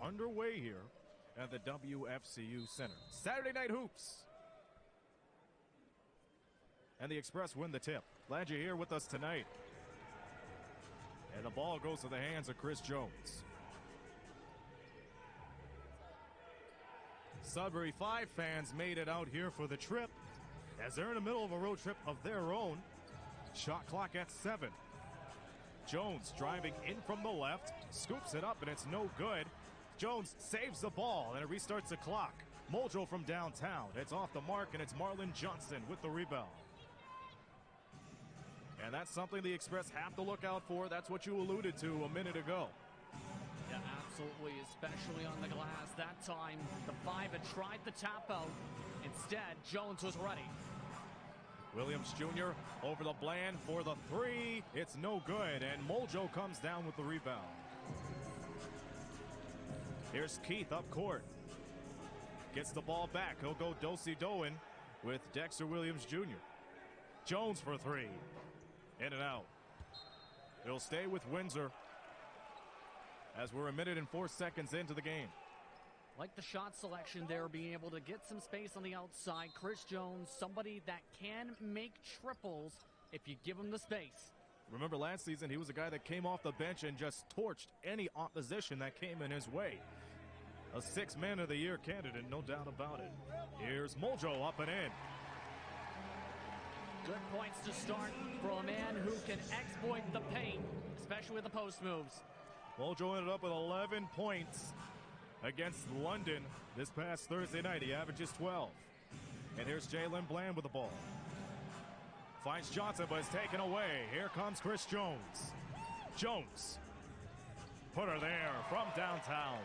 underway here at the WFCU Center. Saturday Night Hoops. And the Express win the tip. Glad you're here with us tonight. And the ball goes to the hands of Chris Jones. Sudbury 5 fans made it out here for the trip as they're in the middle of a road trip of their own. Shot clock at 7. Jones driving in from the left, scoops it up, and it's no good. Jones saves the ball, and it restarts the clock. Muldrow from downtown. It's off the mark, and it's Marlon Johnson with the rebound. And that's something the Express have to look out for. That's what you alluded to a minute ago. Yeah, absolutely, especially on the glass. That time, the FIBA tried the tap out. Instead, Jones was ready. Williams Jr. over the Bland for the 3. It's no good, and Muldrow comes down with the rebound. Here's Keith up court. Gets the ball back. He'll go do-si-doing with Dexter Williams Jr. Jones for 3. In and out. He'll stay with Windsor as we're a minute and 4 seconds into the game. Like the shot selection there, being able to get some space on the outside. Chris Jones, somebody that can make triples if you give him the space. Remember last season, he was a guy that came off the bench and just torched any opposition that came in his way. A 6th Man of the Year candidate, no doubt about it. Here's Muldrow up and in. Good points to start for a man who can exploit the paint, especially with the post moves. Muldrow ended up with 11 points against London this past Thursday night. He averages 12. And here's Jalen Bland with the ball. Finds Johnson, but it's taken away. Here comes Chris Jones. Jones. Put her there from downtown.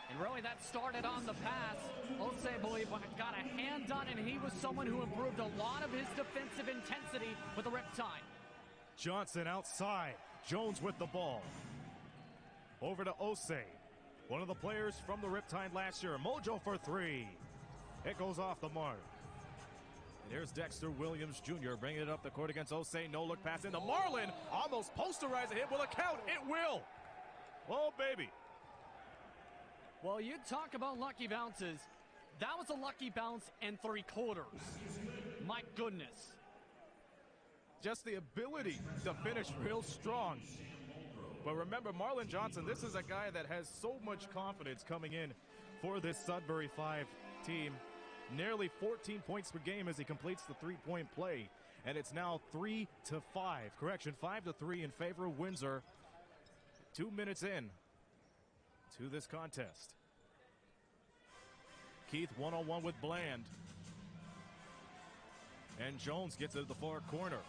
And really that started on the pass. Osei, I believe, got a hand on it, and he was someone who improved a lot of his defensive intensity with the Riptide. Johnson outside. Jones with the ball. Over to Osei. One of the players from the Riptide last year. Muldrow for 3. It goes off the mark. And here's Dexter Williams Jr. bringing it up the court against Osei. No look pass into Marlon. Almost posterizing him with a count. It will. Oh, baby. Well, you talk about lucky bounces. That was a lucky bounce and 3/4. My goodness. Just the ability to finish real strong. But remember, Marlon Johnson, this is a guy that has so much confidence coming in for this Sudbury 5 team. Nearly 14 points per game as he completes the three-point play. And it's now 3-5. Correction, 5-3 in favor of Windsor. 2 minutes in to this contest. Keith one-on-one with Bland. And Jones gets it to the far corner.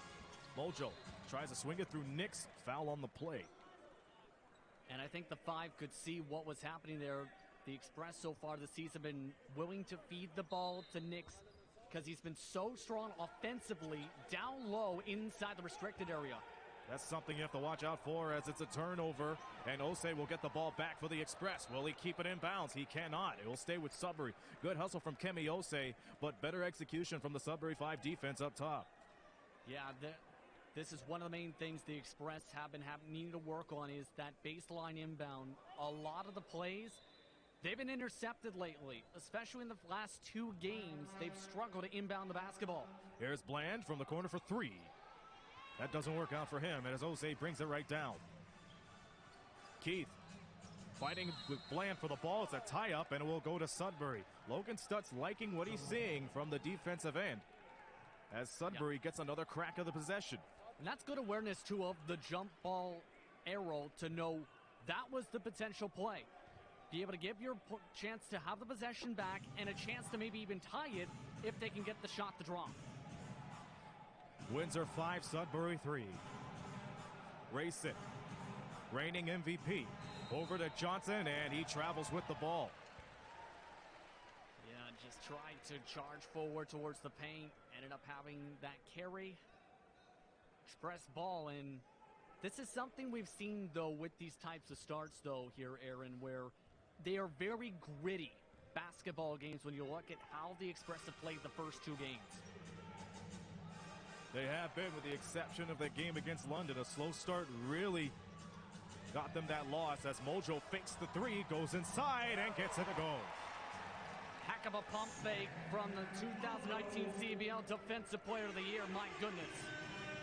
Muldrow tries to swing it through Nix. Foul on the play. And I think the 5 could see what was happening there. The Express so far this season have been willing to feed the ball to Nix because he's been so strong offensively down low inside the restricted area. That's something you have to watch out for as it's a turnover. And Osei will get the ball back for the Express. Will he keep it in bounds? He cannot. It will stay with Sudbury. Good hustle from Kemi Osei, but better execution from the Sudbury 5 defense up top. Yeah, this is one of the main things the Express have been needing to work on is that baseline inbound. A lot of the plays, they've been intercepted lately, especially in the last 2 games. They've struggled to inbound the basketball. Here's Bland from the corner for 3. That doesn't work out for him, and as Osei brings it right down. Keith fighting with Bland for the ball. It's a tie-up, and it will go to Sudbury. Logan Stutz liking what he's seeing from the defensive end as Sudbury gets another crack of the possession. And that's good awareness, too, of the jump ball arrow to know that was the potential play. Be able to give your chance to have the possession back and a chance to maybe even tie it if they can get the shot to drop. Windsor 5, Sudbury 3. Rayson, reigning MVP, over to Johnson, and he travels with the ball. Yeah, just tried to charge forward towards the paint. Ended up having that carry. Express ball, and this is something we've seen, though, with these types of starts, though, here, Aaron, where they are very gritty basketball games when you look at how the Express have played the first 2 games. They have been, with the exception of the game against London. A slow start really got them that loss as Mojo fakes the three, goes inside, and gets it to go. Heck of a pump fake from the 2019 CBL Defensive Player of the Year. My goodness.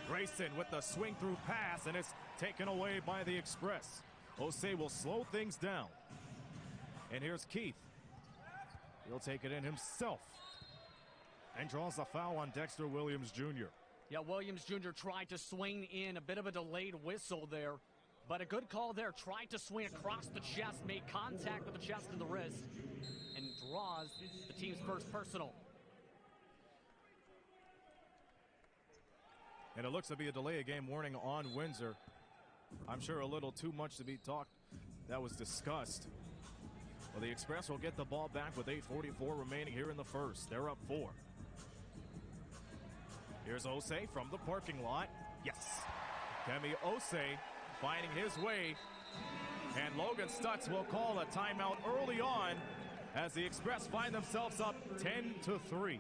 Grayson with the swing through pass, and it's taken away by the Express. Osei will slow things down. And here's Keith. He'll take it in himself and draws a foul on Dexter Williams Jr. Yeah, Williams Jr. tried to swing in, a bit of a delayed whistle there, but a good call there. Tried to swing across the chest, made contact with the chest and the wrist, and draws the team's first personal. And it looks to be a delay of game warning on Windsor. I'm sure a little too much to be talked. That was discussed. Well, the Express will get the ball back with 8:44 remaining here in the first. They're up 4. Here's Osei from the parking lot. Yes. Kemi Osei finding his way. And Logan Stutz will call a timeout early on as the Express find themselves up 10-3.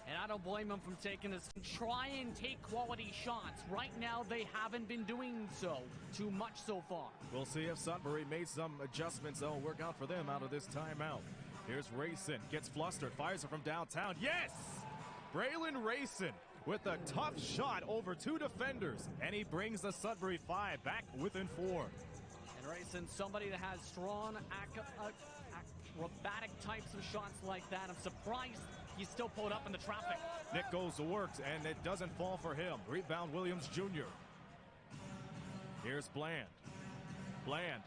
And I don't blame them from taking this. Try and take quality shots. Right now, they haven't been doing so too much so far. We'll see if Sudbury made some adjustments that will work out for them out of this timeout. Here's Rayson. Gets flustered. Fires it from downtown. Yes! Braylon Rayson with a tough shot over 2 defenders. And he brings the Sudbury 5 back within 4. And Rayson, somebody that has strong acrobatic types of shots like that. I'm surprised he's still pulled up in the traffic. Nick goes to work, and it doesn't fall for him. Rebound Williams Jr. Here's Bland. Bland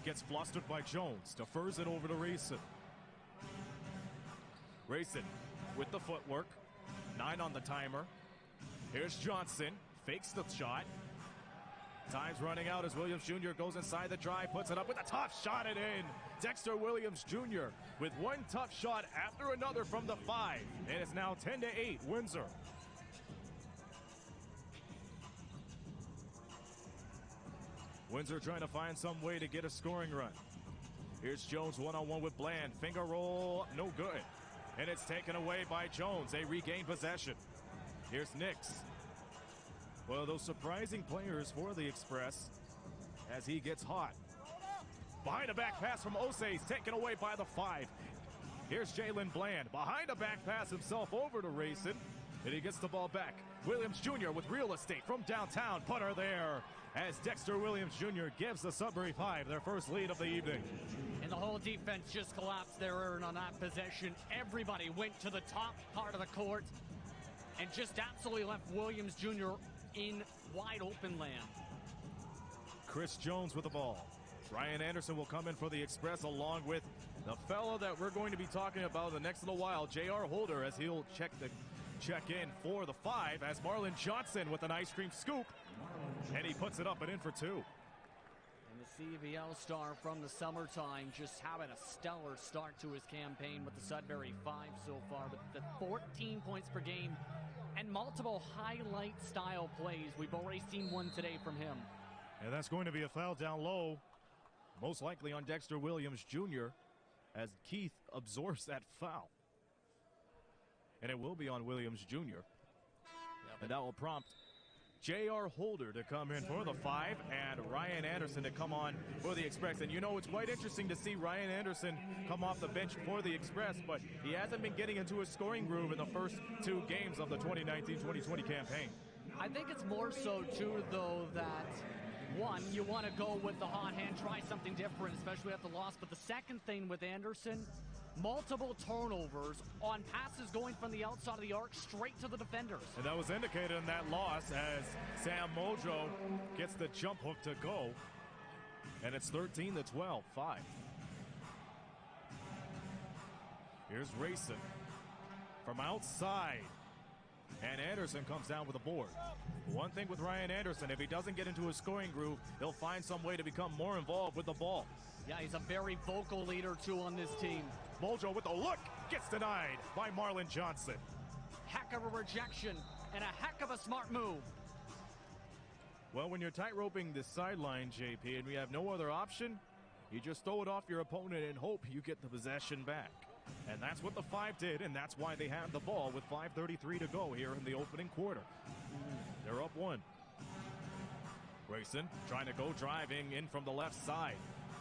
gets flustered by Jones. Defers it over to Rayson. Rayson with the footwork. 9 on the timer. Here's Johnson. Fakes the shot. Time's running out as Williams Jr. goes inside the drive, puts it up with a tough shot and in. Dexter Williams Jr. with one tough shot after another from the 5. And it's now 10-8 Windsor. Windsor trying to find some way to get a scoring run. Here's Jones one-on-one with Bland. Finger roll, no good. And it's taken away by Jones. They regain possession. Here's Nix. One of those surprising players for the Express as he gets hot. Behind a back pass from Osei, taken away by the 5. Here's Jalen Bland. Behind a back pass himself over to Rayson. And he gets the ball back. Williams Jr. with real estate from downtown. Putter there as Dexter Williams Jr. gives the Sudbury 5 their first lead of the evening. And the whole defense just collapsed there on that possession. Everybody went to the top part of the court and just absolutely left Williams Jr. in wide open land. Chris Jones with the ball. Ryan Anderson will come in for the Express along with the fellow that we're going to be talking about in the next little while, J.R. Holder, as he'll check in for the 5 as Marlon Johnson with an ice cream scoop. And he puts it up and in for 2. And the CBL star from the summertime just having a stellar start to his campaign with the Sudbury 5 so far, with the 14 points per game and multiple highlight style plays. We've already seen one today from him. And that's going to be a foul down low, most likely on Dexter Williams Jr. as Keith absorbs that foul. And it will be on Williams Jr. Yep. And that will prompt J.R. Holder to come in for the 5 and Ryan Anderson to come on for the Express. And you know, it's quite interesting to see Ryan Anderson come off the bench for the Express, but he hasn't been getting into a scoring groove in the first 2 games of the 2019-2020 campaign. I think it's more so, too, though, that, one, you want to go with the hot hand, try something different, especially at the loss. But the second thing with Anderson, multiple turnovers on passes going from the outside of the arc straight to the defenders. And that was indicated in that loss as Sam Mojo gets the jump hook to go. And it's 13-12, 5. Here's Rayson from outside. And Anderson comes down with a board. One thing with Ryan Anderson, if he doesn't get into a scoring groove, he'll find some way to become more involved with the ball. Yeah, he's a very vocal leader, too, on this team. Mojo with the look, gets denied by Marlon Johnson. Heck of a rejection and a heck of a smart move. Well, when you're tight-roping the sideline, JP, and we have no other option, you just throw it off your opponent and hope you get the possession back. And that's what the 5 did, and that's why they have the ball with 5:33 to go here in the opening quarter. They're up 1. Grayson trying to go driving in from the left side.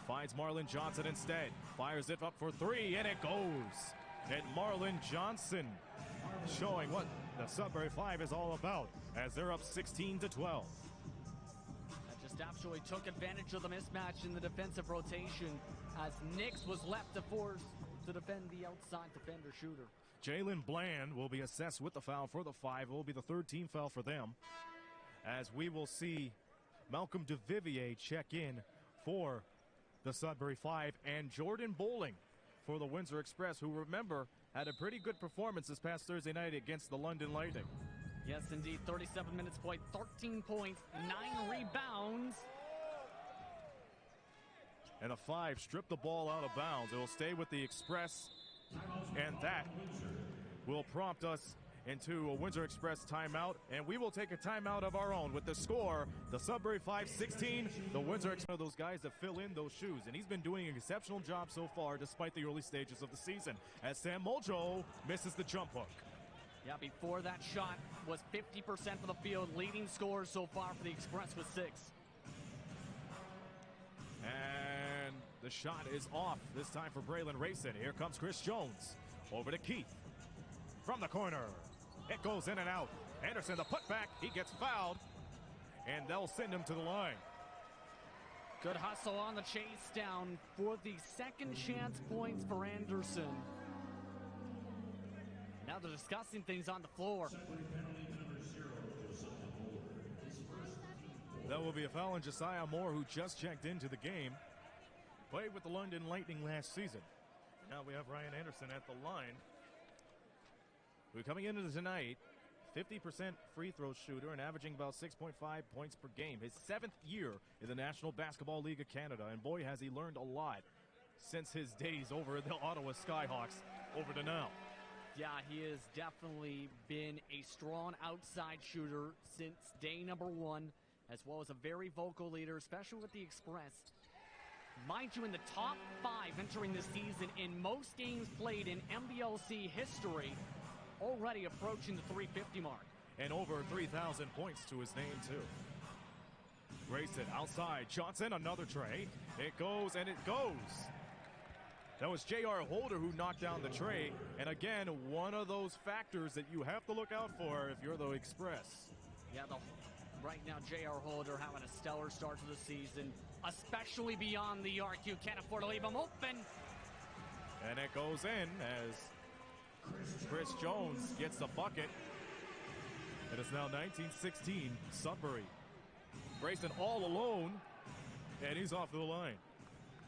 Finds Marlon Johnson instead. Fires it up for three, and it goes. And Marlon Johnson showing what the Sudbury Five is all about as they're up 16-12. That just absolutely took advantage of the mismatch in the defensive rotation as Nix was left to force to defend the outside defender shooter. Jalen Bland will be assessed with the foul for the Five. It will be the third team foul for them, as we will see Malcolm DeVivier check in for the Sudbury Five, and Jordan Bowling for the Windsor Express, who, remember, had a pretty good performance this past Thursday night against the London Lightning. Yes, indeed. 37 minutes played, 13 points, 9 rebounds. And the Five stripped the ball out of bounds. It will stay with the Express, and that will prompt us into a Windsor Express timeout, and we will take a timeout of our own with the score. The Sudbury 5-16, the Windsor Express, those guys that fill in those shoes, and he's been doing an exceptional job so far despite the early stages of the season, as Sam Muljo misses the jump hook. Yeah, before that shot was 50% for the field, leading scorers so far for the Express with 6. And the shot is off, this time for Braylon Rayson. Here comes Chris Jones, over to Keith, from the corner. It goes in and out. Anderson, the putback, he gets fouled, and they'll send him to the line. Good hustle on the chase down for the second chance points for Anderson. Now they're discussing things on the floor. That will be a foul on Josiah Moore, who just checked into the game. Played with the London Lightning last season. Now we have Ryan Anderson at the line. We're coming into tonight, 50% free throw shooter and averaging about 6.5 points per game. His 7th year in the National Basketball League of Canada, and boy has he learned a lot since his days over at the Ottawa Skyhawks over to now. Yeah, he has definitely been a strong outside shooter since day number 1, as well as a very vocal leader, especially with the Express. Mind you, in the top 5 entering the season in most games played in NBLC history, already approaching the 350 mark. And over 3,000 points to his name, too. Grayson outside. Johnson, another tray. It goes, and it goes. That was J.R. Holder who knocked down the tray. And again, one of those factors that you have to look out for if you're the Express. Yeah, right now, J.R. Holder having a stellar start to the season, especially beyond the arc. You can't afford to leave him open. And it goes in as Chris Jones gets the bucket. It is now 19-16, Sudbury. Grayson all alone, and he's off to the line.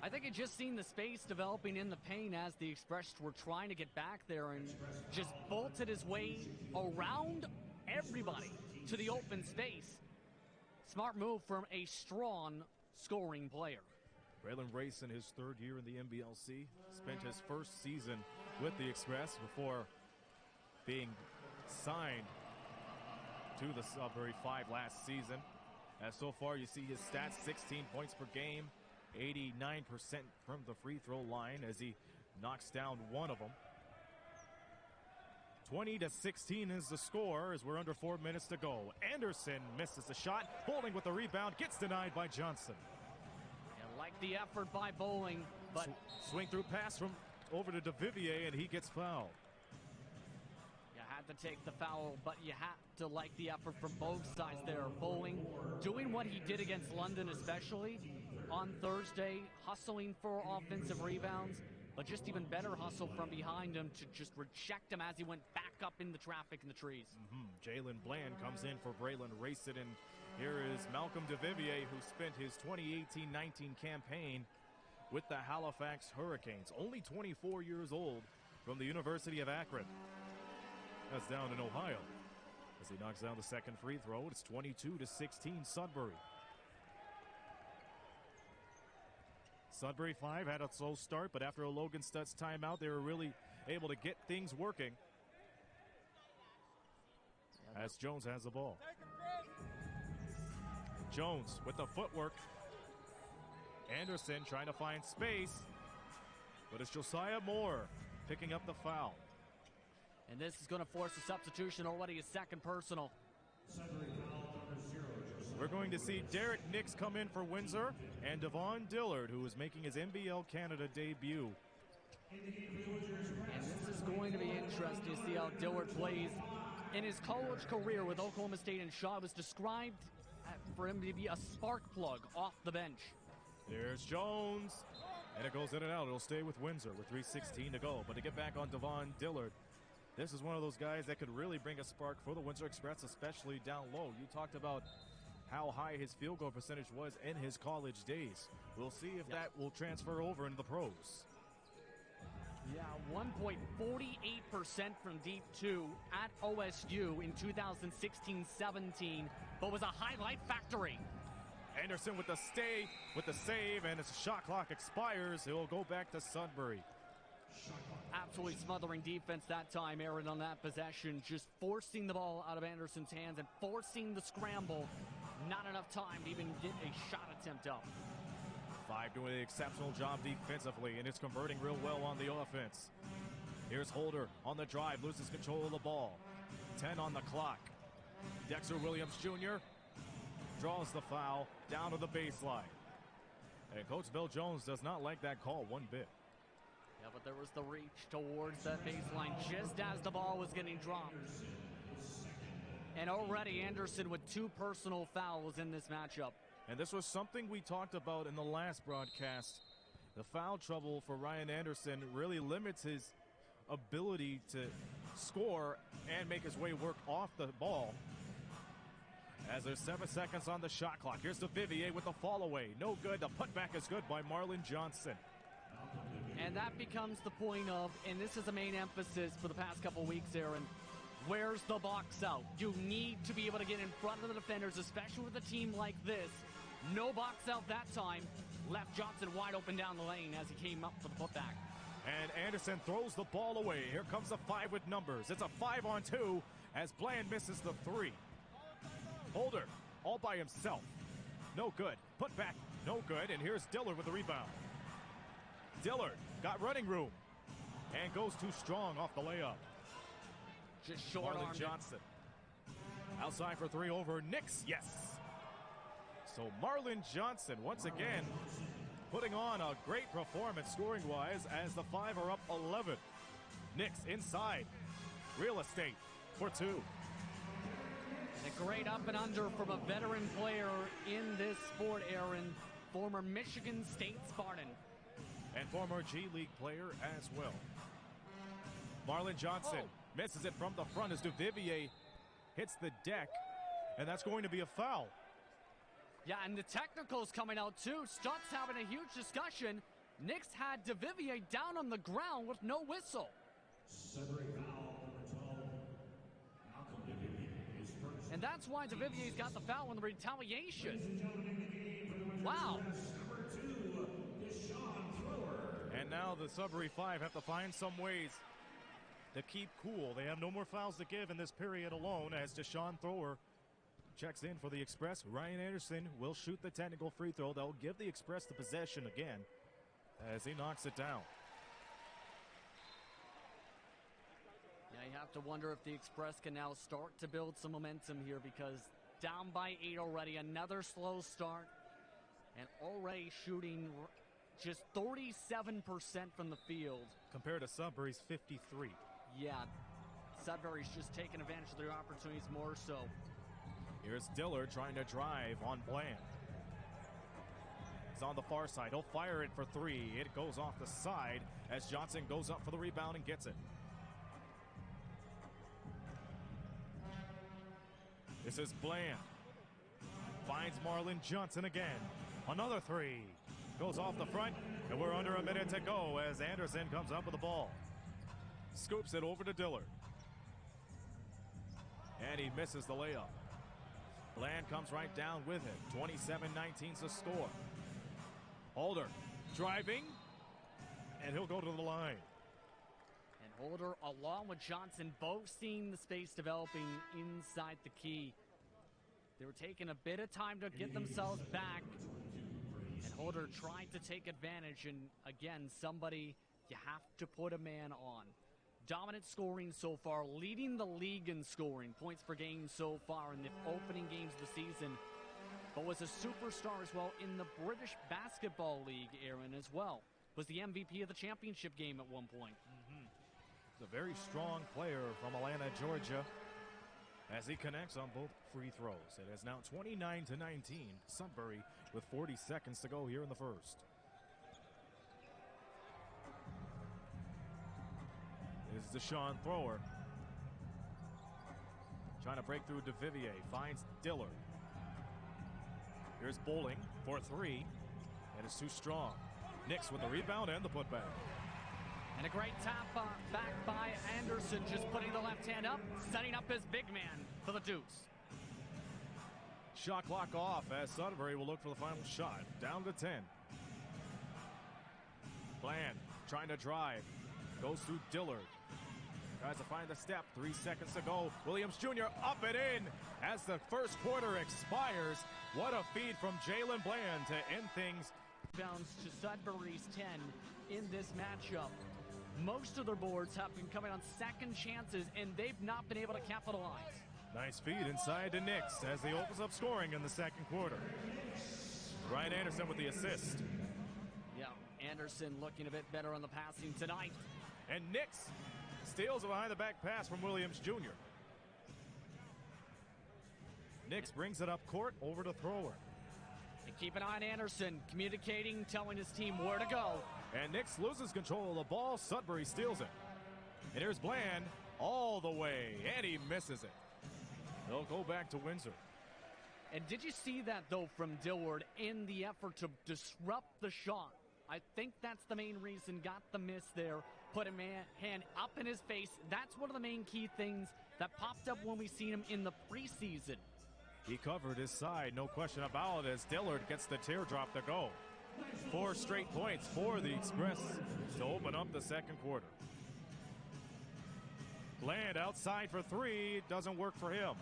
I think he just seen the space developing in the paint as the Express were trying to get back there, and just bolted his way around everybody to the open space. Smart move from a strong scoring player. Braylon Rayson, his 3rd year in the NBLC, spent his first season with the Express before being signed to the Sudbury Five last season. As so far, you see his stats: 16 points per game, 89% from the free throw line as he knocks down one of them. 20-16 is the score as we're under 4 minutes to go. Anderson misses the shot. Bowling with the rebound, gets denied by Johnson. I like the effort by Bowling, but swing through pass from over to DeVivier, and he gets fouled. You had to take the foul, but you had to like the effort from both sides there. Bowling doing what he did against London, especially on Thursday, hustling for offensive rebounds, but just even better hustle from behind him to just reject him as he went back up in the traffic in the trees. Jalen Bland comes in for Braylon Rayson, and here is Malcolm DeVivier, who spent his 2018-19 campaign with the Halifax Hurricanes. Only 24 years old, from the University of Akron. That's down in Ohio. As he knocks down the second free throw, it's 22-16 Sudbury. Sudbury 5 had a slow start, but after a Logan Stutz timeout, they were really able to get things working. As Jones has the ball. Jones with the footwork. Anderson trying to find space, but it's Josiah Moore picking up the foul. And this is going to force a substitution, already a second personal. We're going to see Derek Nix come in for Windsor and Devon Dillard, who is making his NBL Canada debut. And this is going to be interesting to see how Dillard plays. In his college career with Oklahoma State and Shaw, it was described for him to be a spark plug off the bench. Here's Jones. And it goes in and out. It'll stay with Windsor with 3:16 to go. But to get back on Devon Dillard, this is one of those guys that could really bring a spark for the Windsor Express, especially down low. You talked about how high his field goal percentage was in his college days. We'll see if that will transfer over into the pros. Yeah, 1.48% from deep two at OSU in 2016-17, but was a highlight factory. Anderson with the save, and as the shot clock expires, he'll go back to Sudbury. Absolutely smothering defense that time, Aaron, on that possession, just forcing the ball out of Anderson's hands and forcing the scramble. Not enough time to even get a shot attempt up. 5 doing an exceptional job defensively, and it's converting real well on the offense. Here's Holder on the drive, loses control of the ball. 10 on the clock. Dexter Williams Jr. draws the foul down to the baseline. And Coach Bill Jones does not like that call one bit. Yeah, but there was the reach towards that baseline just as the ball was getting dropped. And already Anderson with 2 personal fouls in this matchup. And this was something we talked about in the last broadcast. The foul trouble for Ryan Anderson really limits his ability to score and make his way work off the ball. As there's 7 seconds on the shot clock. Here's the Vivier with the fall away. No good. The putback is good by Marlon Johnson. And that becomes the point of, and this is a main emphasis for the past couple weeks, Aaron, where's the box out? You need to be able to get in front of the defenders, especially with a team like this. No box out that time. Left Johnson wide open down the lane as he came up for the putback. And Anderson throws the ball away. Here comes the 5 with numbers. It's a 5-on-2 as Bland misses the 3. Holder all by himself. No good. Put back. No good. And here's Dillard with the rebound. Dillard got running room and goes too strong off the layup. Just short Marlon Johnson. Outside for 3 over Nix. Yes. So Marlon Johnson once again putting on a great performance scoring-wise as the 5 are up 11. Nix inside. Real estate for 2. A great up and under from a veteran player in this sport, Aaron. Former Michigan State Spartan. And former G League player as well. Marlon Johnson misses it from the front as Duvivier hits the deck. And that's going to be a foul. Yeah, and the technicals coming out too. Stutz having a huge discussion. Nix had Duvivier down on the ground with no whistle. And that's why Duvivier's got the foul in the retaliation. Wow. And now the Sudbury 5 have to find some ways to keep cool. They have no more fouls to give in this period alone as Deshaun Thrower checks in for the Express. Ryan Anderson will shoot the technical free throw. They'll give the Express the possession again as he knocks it down. Yeah, you have to wonder if the Express can now start to build some momentum here because down by 8 already. Another slow start and already shooting just 37% from the field. Compared to Sudbury's 53. Yeah, Sudbury's just taking advantage of their opportunities more so. Here's Dillard trying to drive on Bland. He's on the far side. He'll fire it for 3. It goes off the side as Johnson goes up for the rebound and gets it. This is Bland. Finds Marlon Johnson again. Another 3. Goes off the front, and we're under a minute to go as Anderson comes up with the ball. Scoops it over to Dillard. And he misses the layup. Bland comes right down with it. 27-19's the score. Holder driving, and he'll go to the line. And Holder, along with Johnson, both seeing the space developing inside the key. They were taking a bit of time to get themselves back. And Holder tried to take advantage, and again, somebody you have to put a man on. Dominant scoring so far, leading the league in scoring. Points per game so far in the opening games of the season. but was a superstar as well in the British Basketball League, Aaron, as well. Was the MVP of the championship game at one point. He's a very strong player from Atlanta, Georgia, as he connects on both free throws. It is now 29-19. Sudbury with 40 seconds to go here in the first. This is Deshaun Thrower. Trying to break through DeVivier. Finds Dillard. Here's Bowling for three. And it's too strong. Knicks with the rebound and the putback. And a great tap back by Anderson, just putting the left hand up, setting up his big man for the deuce. Shot clock off as Sudbury will look for the final shot. Down to 10. Bland trying to drive. Goes through Dillard. Tries to find the step. 3 seconds to go. Williams Jr. up and in as the first quarter expires. What a feed from Jalen Bland to end things. Bounce to Sudbury's 10 in this matchup. Most of their boards have been coming on second chances, and they've not been able to capitalize. Nice feed inside to Knicks as he opens up scoring in the second quarter. Ryan Anderson with the assist. Yeah, Anderson looking a bit better on the passing tonight. And Knicks steals a behind-the-back pass from Williams Jr. Knicks brings it up court over to Thrower. And keep an eye on Anderson, communicating, telling his team where to go. And Knicks loses control of the ball. Sudbury steals it. And here's Bland all the way, and he misses it. They'll go back to Windsor. And did you see that, though, from Dillard in the effort to disrupt the shot? I think that's the main reason. Got the miss there. Put a hand up in his face. That's one of the main key things that popped up when we seen him in the preseason. He covered his side, no question about it, as Dillard gets the teardrop to go. 4 straight points for the Express to open up the second quarter. Bland outside for three. Doesn't work for him.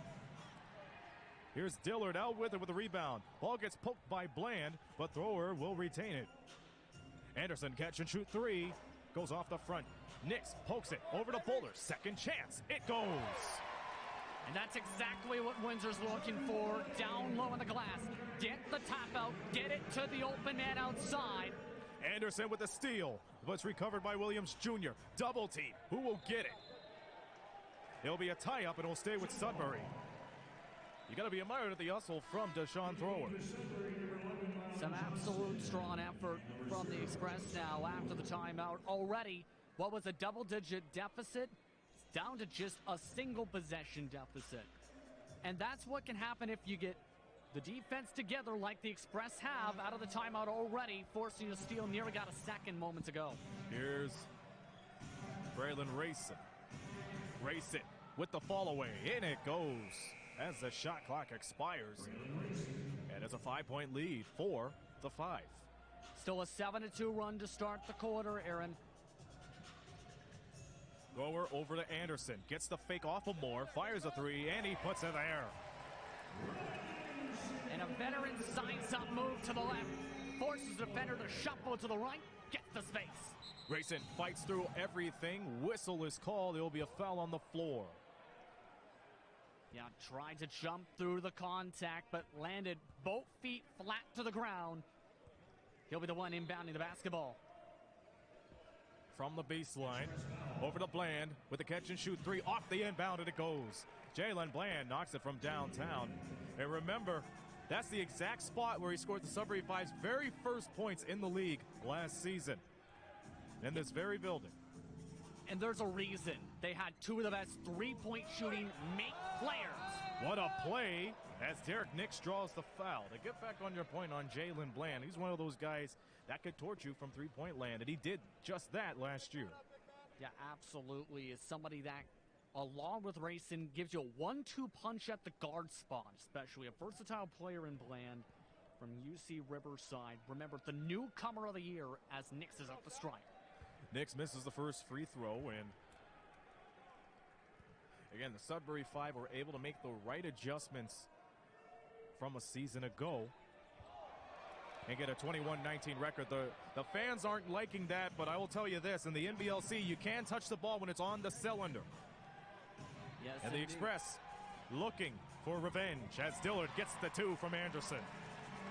Here's Dillard out with it with the rebound. Ball gets poked by Bland, but Thrower will retain it. Anderson catch and shoot three. Goes off the front. Knicks pokes it over to Boulder. Second chance. It goes. And that's exactly what Windsor's looking for. Down low on the glass. Get the top out. Get it to the open man outside. Anderson with the steal. But it's recovered by Williams Jr. Double team. Who will get it? It'll be a tie-up and it'll stay with Sudbury. You got to be admired at the hustle from Deshaun Thrower. Some absolute strong effort from the Express now after the timeout. Already, what was a double-digit deficit? It's down to just a single possession deficit. And that's what can happen if you get the defense together like the Express have out of the timeout already, forcing a steal. Nearly got a second moments ago. Here's Braylon Rayson. Rayson with the fall away. In it goes as the shot clock expires. And it's a 5-point lead for the 5. Still a 7-2 run to start the quarter, Aaron. Goer over to Anderson. Gets the fake off of Moore. Fires a three, and he puts it there. And a veteran sides-up move to the left. Forces the defender to shuffle to the right. Gets the space. Grayson fights through everything. Whistle is called. There will be a foul on the floor. Yeah, tried to jump through the contact, but landed both feet flat to the ground. He'll be the one inbounding the basketball. From the baseline, over to Bland with the catch and shoot three. Off the inbound, and it goes. Jalen Bland knocks it from downtown. And remember, that's the exact spot where he scored the Sudbury Five's very first points in the league last season. In this very building. And there's a reason they had two of the best three-point shooting make players. What a play as Derek Nix draws the foul. To get back on your point on Jalen Bland, he's one of those guys that could torch you from three-point land, and he did just that last year. Yeah, absolutely. Is somebody that, along with Rayson, gives you a 1-2 punch at the guard spot, especially a versatile player in Bland from UC Riverside. Remember, the newcomer of the year as Nix is up the strike. Nix misses the first free throw, and again, the Sudbury Five were able to make the right adjustments from a season ago and get a 21-19 record. The fans aren't liking that, but I will tell you this, in the NBLC, you can touch the ball when it's on the cylinder. Yes, and the Express looking for revenge as Dillard gets the two from Anderson.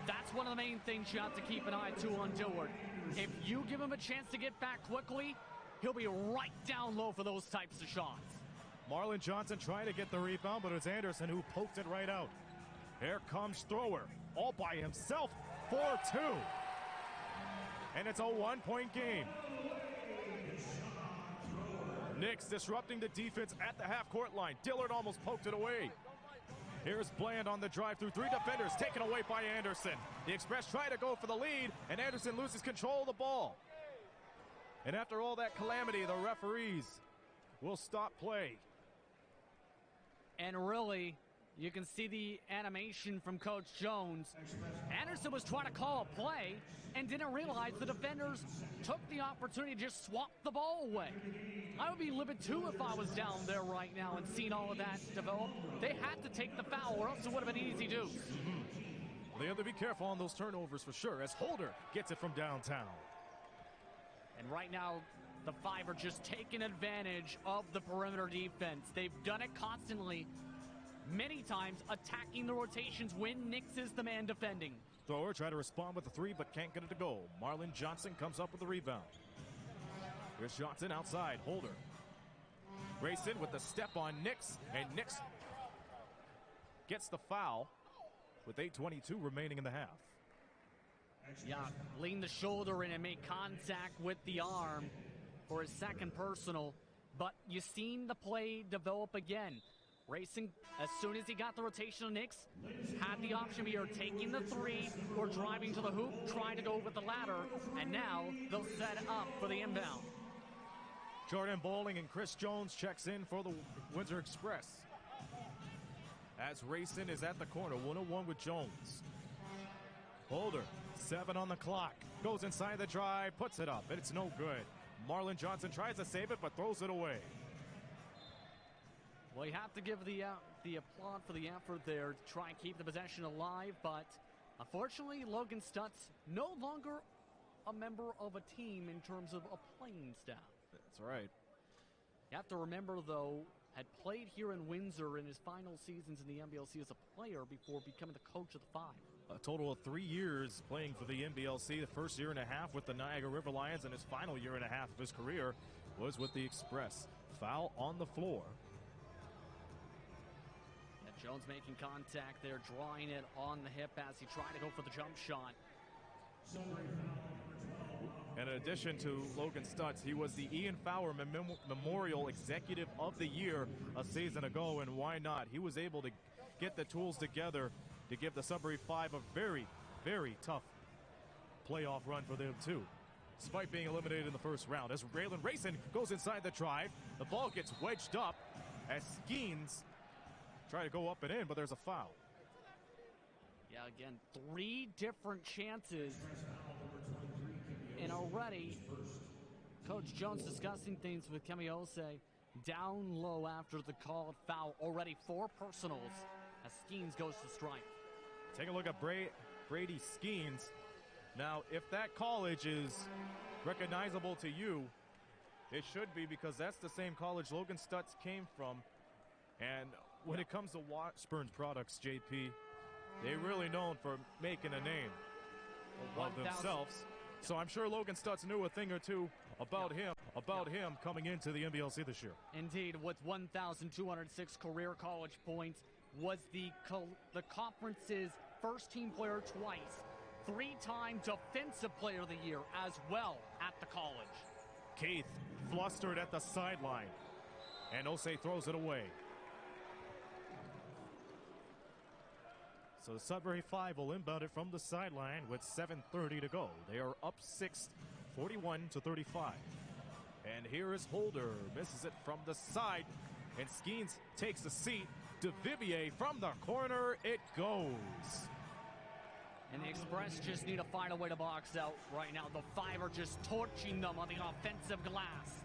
That's one of the main things you have to keep an eye to on Dillard. If you give him a chance to get back quickly, he'll be right down low for those types of shots. Marlon Johnson trying to get the rebound, but it's Anderson who poked it right out. Here comes Thrower, all by himself, 4-2. And it's a 1-point game. Knicks disrupting the defense at the half-court line. Dillard almost poked it away. Here's Bland on the drive through 3 defenders, taken away by Anderson. The Express try to go for the lead, and Anderson loses control of the ball. And after all that calamity, the referees will stop play. And really, you can see the animation from Coach Jones. Anderson was trying to call a play and didn't realize the defenders took the opportunity to just swap the ball away. I would be livid too if I was down there right now and seen all of that develop. They had to take the foul or else it would have been easy deuce. They have to be careful on those turnovers for sure, as Holder gets it from downtown. And right now, the Five are just taking advantage of the perimeter defense. They've done it constantly, many times attacking the rotations when Knicks is the man defending. Thrower tried to respond with the 3, but can't get it to go. Marlon Johnson comes up with the rebound. Here's Johnson outside. Holder. Grayson with the step on Knicks, and Knicks gets the foul with 8:22 remaining in the half. Yeah, lean the shoulder in and make contact with the arm for his second personal. But you've seen the play develop again. Racing, as soon as he got the rotation of Knicks, had the option of either taking the 3 or driving to the hoop, trying to go with the ladder, and now they'll set up for the inbound. Jordan Bowling and Chris Jones checks in for the Windsor Express. As Racing is at the corner, 101 with Jones. Holder, 7 on the clock, goes inside the drive, puts it up, and it's no good. Marlon Johnson tries to save it, but throws it away. Well, you have to give the applaud for the effort there to try and keep the possession alive, but unfortunately, Logan Stutz no longer a member of a team in terms of a playing staff. That's right. You have to remember, though, had played here in Windsor in his final seasons in the NBLC as a player before becoming the coach of the Five. A total of 3 years playing for the NBLC, the first year and a half with the Niagara River Lions, and his final year and a half of his career was with the Express. Foul on the floor. Jones making contact there, drawing it on the hip as he tried to go for the jump shot. And in addition to Logan Stutz, he was the Ian Fowler Memorial Executive of the Year a season ago, and why not? He was able to get the tools together to give the Sudbury Five a very, very tough playoff run for them too, despite being eliminated in the first round. As Raylan Racing goes inside the drive, the ball gets wedged up as Skeens try to go up and in, but there's a foul. Yeah, again, 3 different chances. And already, Coach Jones discussing things with Kemiose down low after the called foul. Already 4 personals as Skeens goes to strike. Take a look at Brady Skeens. Now, if that college is recognizable to you, it should be, because that's the same college Logan Stutz came from. And when it comes to Washburn's products, JP, they're really known for making a name of themselves. So I'm sure Logan Stutz knew a thing or two about him coming into the NBLC this year. Indeed, with 1,206 career college points, was the conference's first-team player twice, 3-time Defensive Player of the Year as well at the college. Keith flustered at the sideline, and Osei throws it away. So the Sudbury Five will inbound it from the sideline with 7:30 to go. They are up 6, 41-35. And here is Holder, misses it from the side, and Skeens takes a seat. DeVivier from the corner, it goes. And the Express just need to find a way to box out right now. The Five are just torching them on the offensive glass.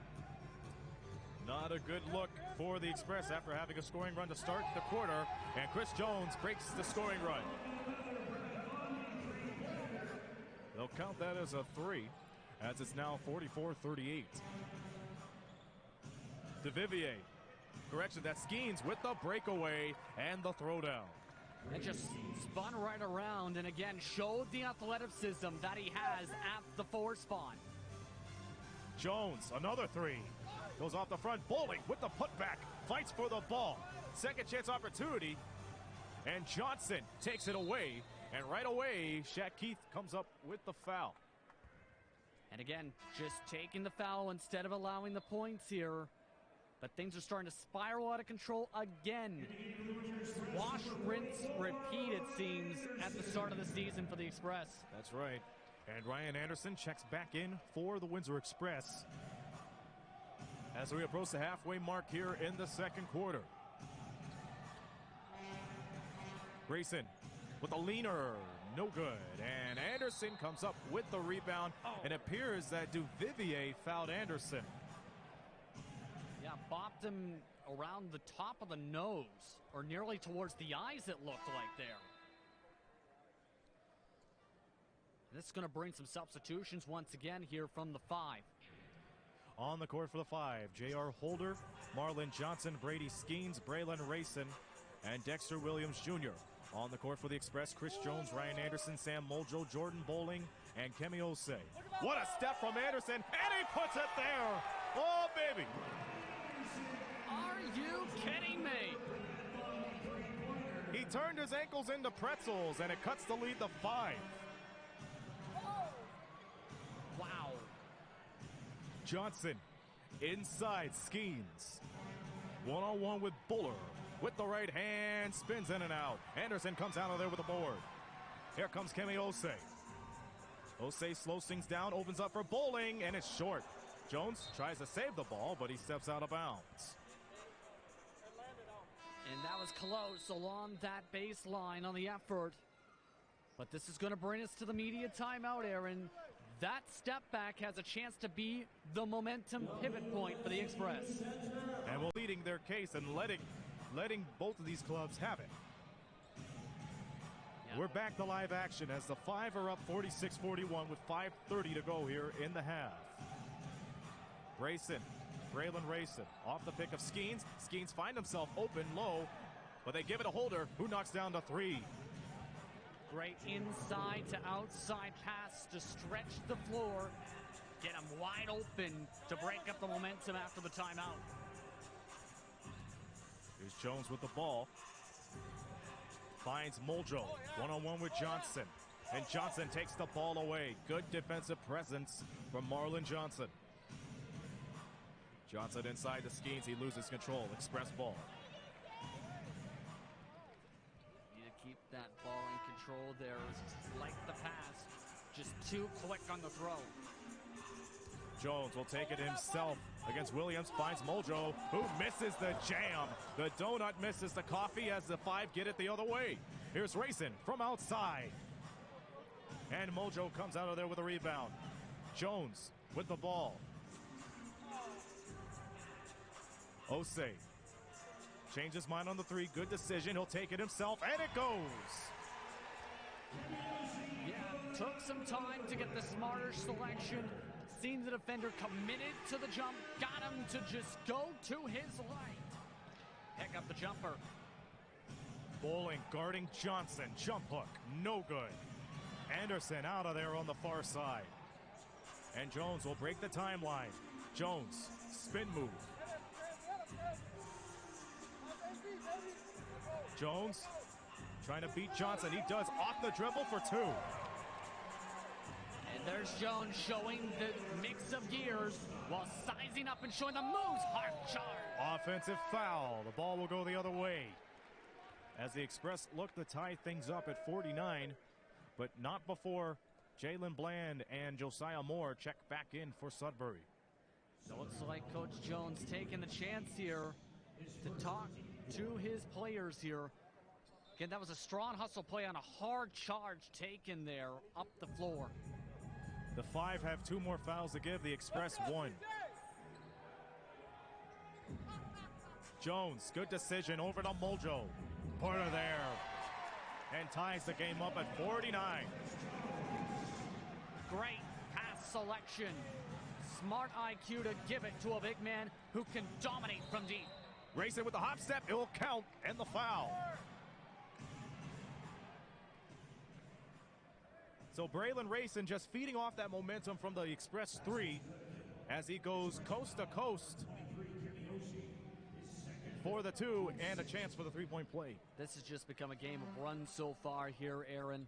Not a good look for the Express after having a scoring run to start the quarter, and Chris Jones breaks the scoring run. They'll count that as a 3, as it's now 44-38. DeVivier, correction, that's Skeens with the breakaway and the throwdown. And just spun right around and again showed the athleticism that he has at the 4 spot. Jones, another three. Goes off the front. Bowling with the putback. Fights for the ball. Second chance opportunity. And Johnson takes it away. And right away, Shaq Keith comes up with the foul. And again, just taking the foul instead of allowing the points here. But things are starting to spiral out of control again. Wash, rinse, repeat, it seems, at the start of the season for the Express. That's right. And Ryan Anderson checks back in for the Windsor Express as we approach the halfway mark here in the second quarter. Grayson with a leaner, no good. And Anderson comes up with the rebound. And it appears that Duvivier fouled Anderson. Yeah, bopped him around the top of the nose, or nearly towards the eyes, it looked like there. This is going to bring some substitutions once again here from the 5. On the court for the 5, J.R. Holder, Marlon Johnson, Brady Skeens, Braylon Rayson, and Dexter Williams Jr. On the court for the Express, Chris Jones, Ryan Anderson, Sam Muljo, Jordan Bowling, and Kemi Osei. What a step from Anderson, and he puts it there! Oh, baby! Are you kidding me? He turned his ankles into pretzels, and it cuts the lead to 5. Wow. Johnson inside Skeens. One-on-one with Buller. With the right hand, spins in and out. Anderson comes out of there with a board. Here comes Kemi Osei. Osei slows things down, opens up for Bowling, and it's short. Jones tries to save the ball, but he steps out of bounds. And that was close along that baseline on the effort. But this is going to bring us to the media timeout, Aaron. That step back has a chance to be the momentum pivot point for the Express. And we're leading their case and letting both of these clubs have it. Yeah. We're back to live action as the 5 are up 46-41 with 5:30 to go here in the half. Braylon Rayson off the pick of Skeens. Skeens find himself open low, but they give it to Holder, who knocks down to 3. Great inside to outside pass to stretch the floor. Get him wide open to break up the momentum after the timeout. Here's Jones with the ball. Finds Muljo. One-on-one with Johnson. And Johnson takes the ball away. Good defensive presence from Marlon Johnson. Johnson inside the Skeens. He loses control. Express ball. Keep that ball in control there. Like the pass, just too quick on the throw. Jones will take it himself against Williams. Finds Muljo, who misses the jam. The donut misses the coffee as the 5 get it the other way. Here's Rayson from outside. And Muljo comes out of there with a rebound. Jones with the ball. Osei changes his mind on the 3. Good decision. He'll take it himself, and it goes. Yeah, took some time to get the smarter selection. Seems the defender committed to the jump. Got him to just go to his right. Pick up the jumper. Bowling guarding Johnson. Jump hook. No good. Anderson out of there on the far side. And Jones will break the timeline. Jones, spin move. Jones trying to beat Johnson. He does off the dribble for 2. And there's Jones showing the mix of gears while sizing up and showing the moves. Hard charge. Offensive foul. The ball will go the other way. As the Express look to tie things up at 49, but not before Jalen Bland and Josiah Moore check back in for Sudbury. So it looks like Coach Jones taking the chance here to talk to his players here. Again, that was a strong hustle play on a hard charge taken there up the floor. The 5 have 2 more fouls to give. The Express 1. Jones, good decision over to Muljo. Put her there. And ties the game up at 49. Great pass selection. Smart IQ to give it to a big man who can dominate from deep. Rayson with the hop step, it will count, and the foul. So Braylon Rayson just feeding off that momentum from the Express 3 as he goes coast to coast for the 2 and a chance for the 3-point play. This has just become a game of runs so far here, Aaron.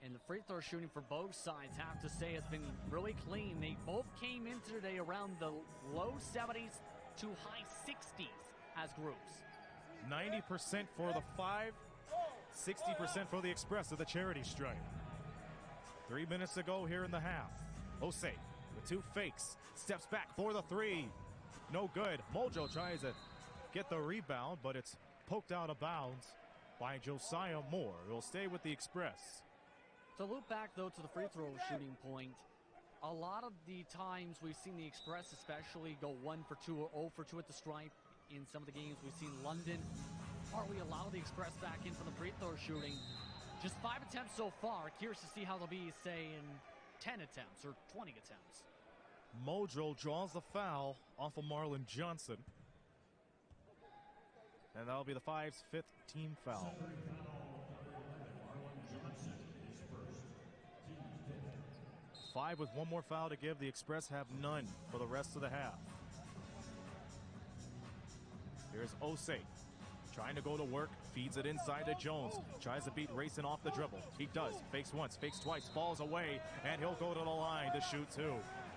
And the free throw shooting for both sides, have to say, has been really clean. They both came in today around the low 70s to high 60s as groups. 90% for the 5, 60% for the Express of the charity stripe. 3 minutes to go here in the half. Osei with 2 fakes, steps back for the 3. No good. Mojo tries to get the rebound, but it's poked out of bounds by Josiah Moore. It'll stay with the Express. To loop back, though, to the free throw shooting point, a lot of the times we've seen the Express especially go 1 for 2 or 0 for 2 at the stripe. In some of the games we've seen London partly allow the Express back in for the free throw shooting. Just 5 attempts so far. Curious to see how they'll be, say, in 10 attempts or 20 attempts. Mojo draws the foul off of Marlon Johnson. And that'll be the 5's 5th team foul. 5 with 1 more foul to give. The Express have none for the rest of the half. Here's Osei trying to go to work, feeds it inside to Jones, tries to beat Rayson off the dribble. He does, fakes once, fakes twice, falls away, and he'll go to the line to shoot 2.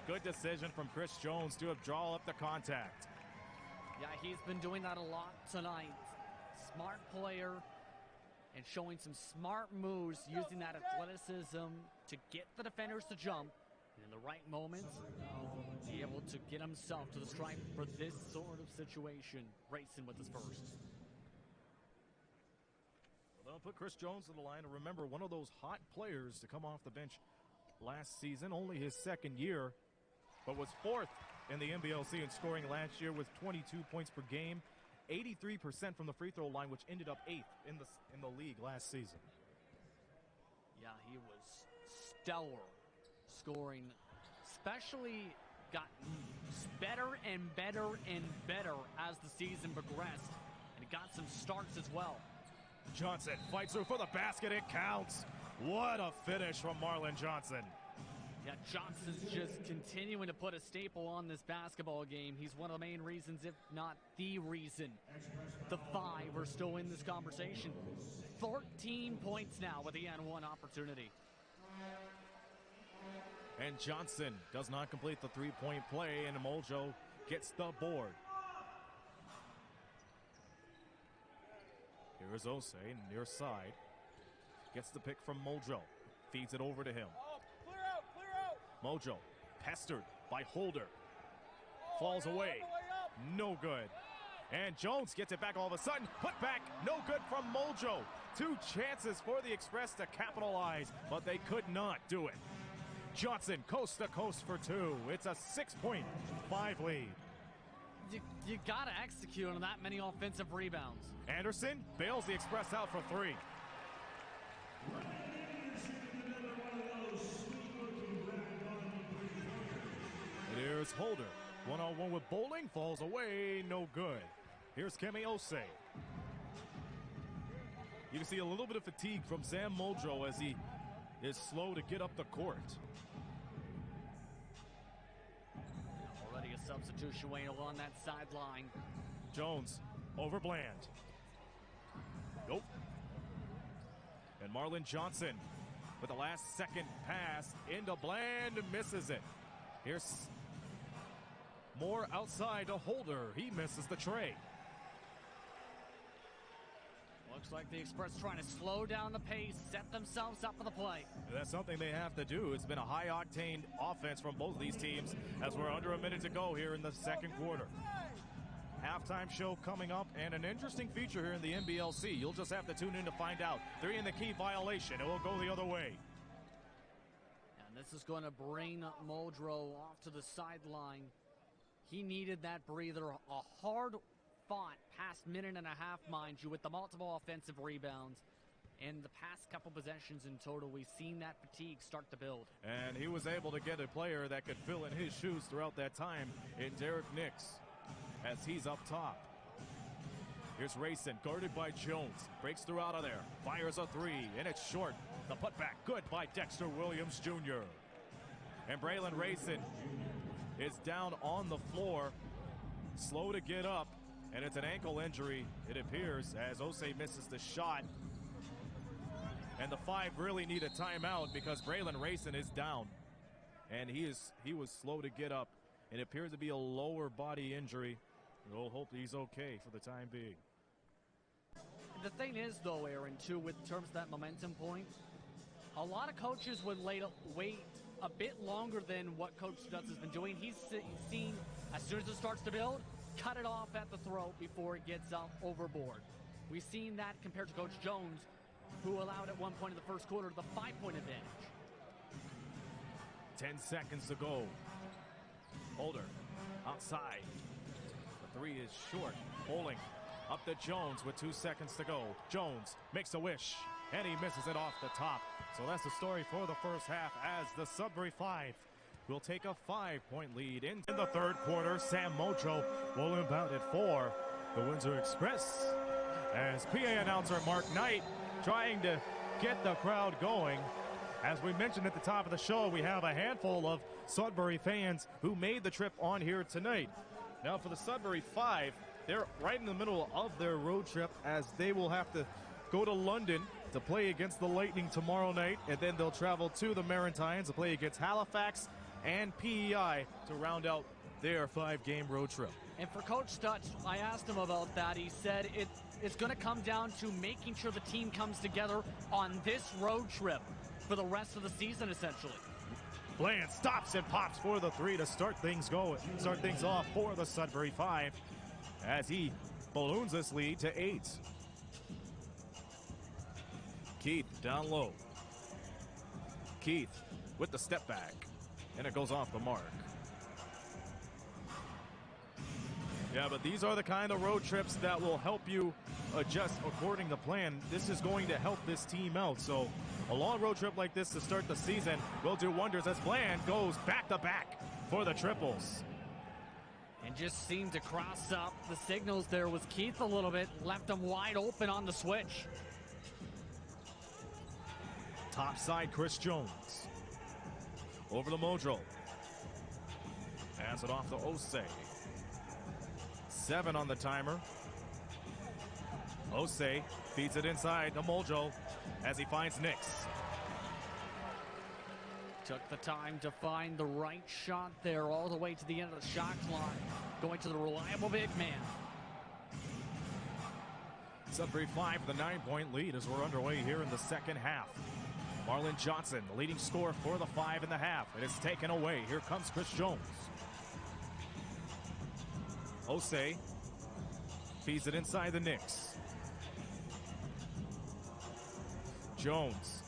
Good decision from Chris Jones to have drawn up the contact. Yeah, he's been doing that a lot tonight. Smart player and showing some smart moves, using that athleticism to get the defenders to jump. And in the right moments, be able to get himself to the stripe for this sort of situation. Rayson with his first. Well, they'll put Chris Jones to the line. And remember, one of those hot players to come off the bench last season, only his 2nd year, but was 4th in the NBLC in scoring last year with 22 points per game, 83% from the free throw line, which ended up 8th in the league last season. Yeah, he was stellar scoring, especially gotten better and better and better as the season progressed, and he got some starts as well. Johnson fights through for the basket. It counts. What a finish from Marlon Johnson. Yeah, Johnson's just continuing to put a staple on this basketball game. He's one of the main reasons, if not the reason, the 5 are still in this conversation. 13 points now with the N1 opportunity. And Johnson does not complete the 3-point play, and Mojo gets the board. Here's Osei, near side. Gets the pick from Mojo. Feeds it over to him. Mojo, pestered by Holder. Falls away. No good. And Jones gets it back all of a sudden. Put back, no good from Mojo. 2 chances for the Express to capitalize, but they could not do it. Johnson coast to coast for 2. It's a 6-5 lead. You got to execute on that many offensive rebounds. Anderson bails the Express out for 3. Here's Holder. 1-on-1 with Bowling. Falls away. No good. Here's Kemi Osei. You can see a little bit of fatigue from Sam Mojo as he is slow to get up the court. Already a substitution waiting along that sideline. Jones over Bland. Nope. And Marlon Johnson with the last second pass into Bland, misses it. Here's Moore outside to Holder. He misses the tray. Looks like the Express trying to slow down the pace, set themselves up for the play. That's something they have to do. It's been a high-octane offense from both of these teams as we're under a minute to go here in the 2nd quarter. Halftime show coming up, and an interesting feature here in the NBLC. You'll just have to tune in to find out. 3 in the key violation. It will go the other way. And this is going to bring Muldrow off to the sideline. He needed that breather. A hard-fought past minute and a half, mind you, with the multiple offensive rebounds. In the past couple possessions in total, we've seen that fatigue start to build. And he was able to get a player that could fill in his shoes throughout that time in Derek Nix as he's up top. Here's Rayson, guarded by Jones. Breaks through out of there. Fires a 3, and it's short. The putback, good by Dexter Williams Jr. And Braylon Rayson is down on the floor, slow to get up, and it's an ankle injury, it appears, as Osei misses the shot. And the Five really need a timeout because Braylon Rayson is down. And he was slow to get up. It appears to be a lower body injury. We'll hope he's okay for the time being. The thing is, though, Aaron, too, with terms of that momentum point, a lot of coaches would wait a bit longer than what Coach Stutz has been doing. He's seen, as soon as it starts to build, cut it off at the throat before it gets out overboard. We've seen that compared to Coach Jones, who allowed at one point in the first quarter the 5-point advantage. 10 seconds to go. Holder outside. The three is short. Bowling up to Jones with 2 seconds to go. Jones makes a wish, and he misses it off the top. So that's the story for the first half as the Sudbury Five will take a 5-point lead in the third quarter. Sam Mojo will inbound it for the Windsor Express as PA announcer Mark Knight trying to get the crowd going. As we mentioned at the top of the show, we have a handful of Sudbury fans who made the trip on here tonight. Now for the Sudbury Five, they're right in the middle of their road trip as they will have to go to London to play against the Lightning tomorrow night, and then they'll travel to the Maritimes to play against Halifax and PEI to round out their 5-game road trip. And for Coach Stutz, I asked him about that. He said it's going to come down to making sure the team comes together on this road trip for the rest of the season, essentially. Bland stops and pops for the three to start things off for the Sudbury Five as he balloons this lead to 8. Keith down low. Keith with the step back, and it goes off the mark. Yeah, but these are the kind of road trips that will help you adjust according to plan. This is going to help this team out. So a long road trip like this to start the season will do wonders as Bland goes back-to-back for the triples. And just seemed to cross up the signals there was Keith a little bit, left him wide open on the switch. Top side, Chris Jones. Over to Modro. Hands it off to Osei. 7 on the timer. Osei feeds it inside to Modro as he finds Nix. Took the time to find the right shot there all the way to the end of the shot clock. Going to the reliable big man. Sudbury 5 with a 9-point lead as we're underway here in the second half. Marlon Johnson, the leading scorer for the 5 in the half. It is taken away. Here comes Chris Jones. Osei feeds it inside the Knicks. Jones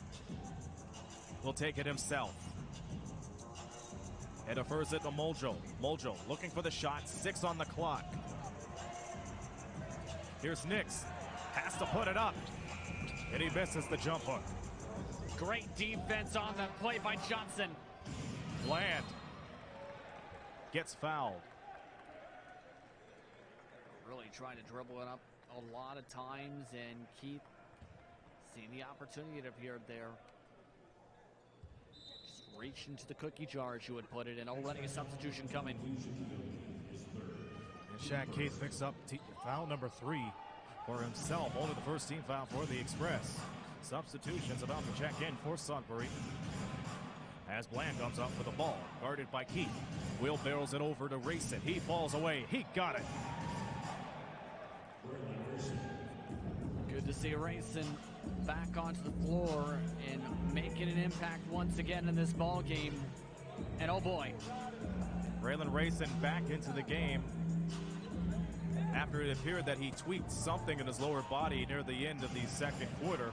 will take it himself. And defers it to Mojo. Mojo looking for the shot. 6 on the clock. Here's Nix. Has to put it up. And he misses the jump hook. Great defense on that play by Johnson. Bland gets fouled. Really trying to dribble it up a lot of times, and Keith seeing the opportunity that appeared there. Just reach into the cookie jar, as you would put it, and already a substitution coming. And Shaq Keith picks up foul number 3 for himself. Only the first team foul for the Express. Substitutions about to check in for Sudbury. As Bland comes up with the ball, guarded by Keith. Wheelbarrows it over to Rayson. He falls away. He got it. Good to see Rayson back onto the floor and making an impact once again in this ball game. And oh boy, Braylon Rayson back into the game after it appeared that he tweaked something in his lower body near the end of the second quarter.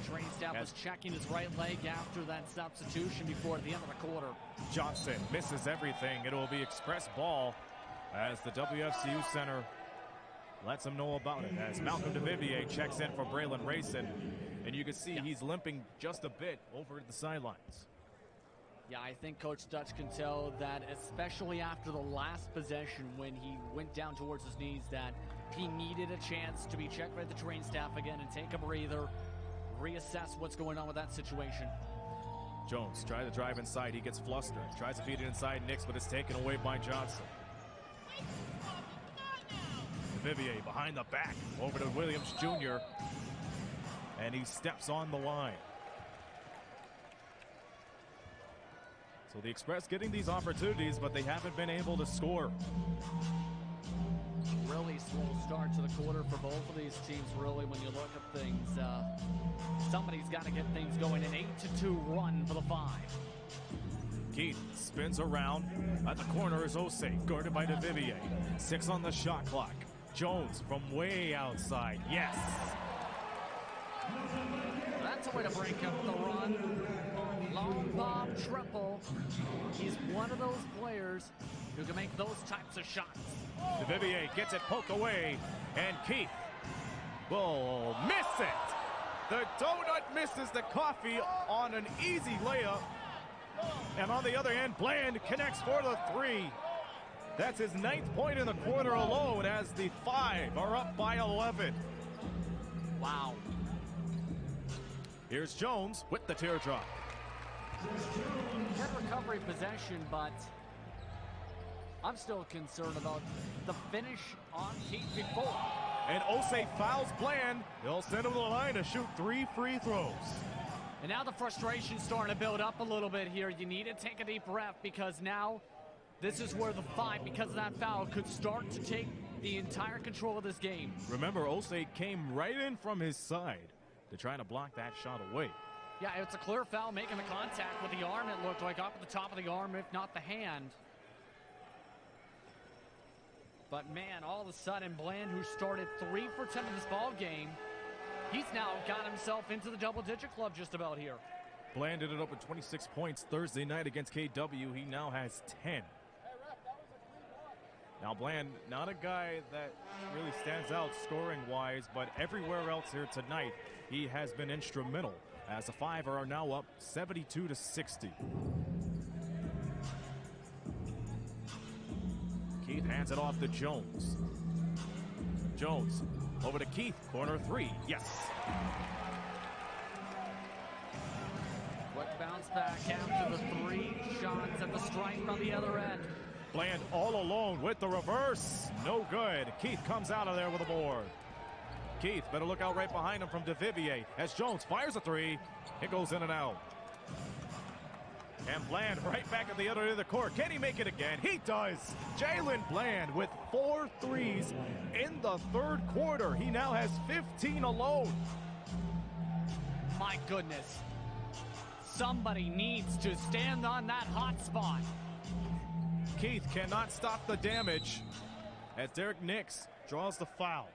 Trey Stout was checking his right leg after that substitution before the end of the quarter. Johnson misses everything. It will be Express ball as the WFCU center lets him know about it. As Malcolm DeVivier checks in for Braylon Rayson. And you can see he's limping just a bit over the sidelines. Yeah, I think Coach Stutz can tell that, especially after the last possession when he went down towards his knees, that He needed a chance to be checked by the train staff again and take a breather, reassess what's going on with that situation. Jones tries to drive inside. He gets flustered. Tries to feed it inside Nix, but it's taken away by Johnson. Vivier behind the back. Over to Williams Jr. And he steps on the line. So the Express getting these opportunities, but they haven't been able to score. Really slow start to the quarter for both of these teams, really, when you look at things. Somebody's got to get things going. An 8-2 run for the Five. Keith spins around. At the corner is Osei, guarded by DeVivier. 6 on the shot clock. Jones from way outside. Yes! That's a way to break up the run. Long bomb triple. He's one of those players who can make those types of shots. DeVivier gets it poked away, and Keith will miss it. The donut misses the coffee on an easy layup. And on the other end, Bland connects for the 3. That's his 9th point in the quarter alone as the Five are up by 11. Wow. Here's Jones with the teardrop. Good recovery possession, but I'm still concerned about the finish on Keith before. And Osei fouls Bland. He'll send him to the line to shoot 3 free throws. And now the frustration's starting to build up a little bit here. You need to take a deep breath because now this is where the Five, because of that foul, could start to take the entire control of this game. Remember, Osei came right in from his side to try to block that shot away. Yeah, it's a clear foul, making the contact with the arm, it looked like, up at the top of the arm, if not the hand. But man, all of a sudden, Bland, who started 3 for 10 in this ball game, he's now got himself into the double-digit club just about here. Bland ended up with 26 points Thursday night against KW. He now has 10. Now Bland, not a guy that really stands out scoring-wise, but everywhere else here tonight, he has been instrumental as the Five are now up 72-60. Keith hands it off to Jones. Jones over to Keith, corner 3, yes. Quick bounce back after the 3 shots at the stripe on the other end. Bland all alone with the reverse, no good. Keith comes out of there with a board. Keith better look out right behind him from DeVivier as Jones fires a 3. It goes in and out. And Bland right back at the other end of the court. Can he make it again? He does. Jalen Bland with 4 threes in the 3rd quarter. He now has 15 alone. My goodness. Somebody needs to stand on that hot spot. Keith cannot stop the damage as Derek Nix draws the foul.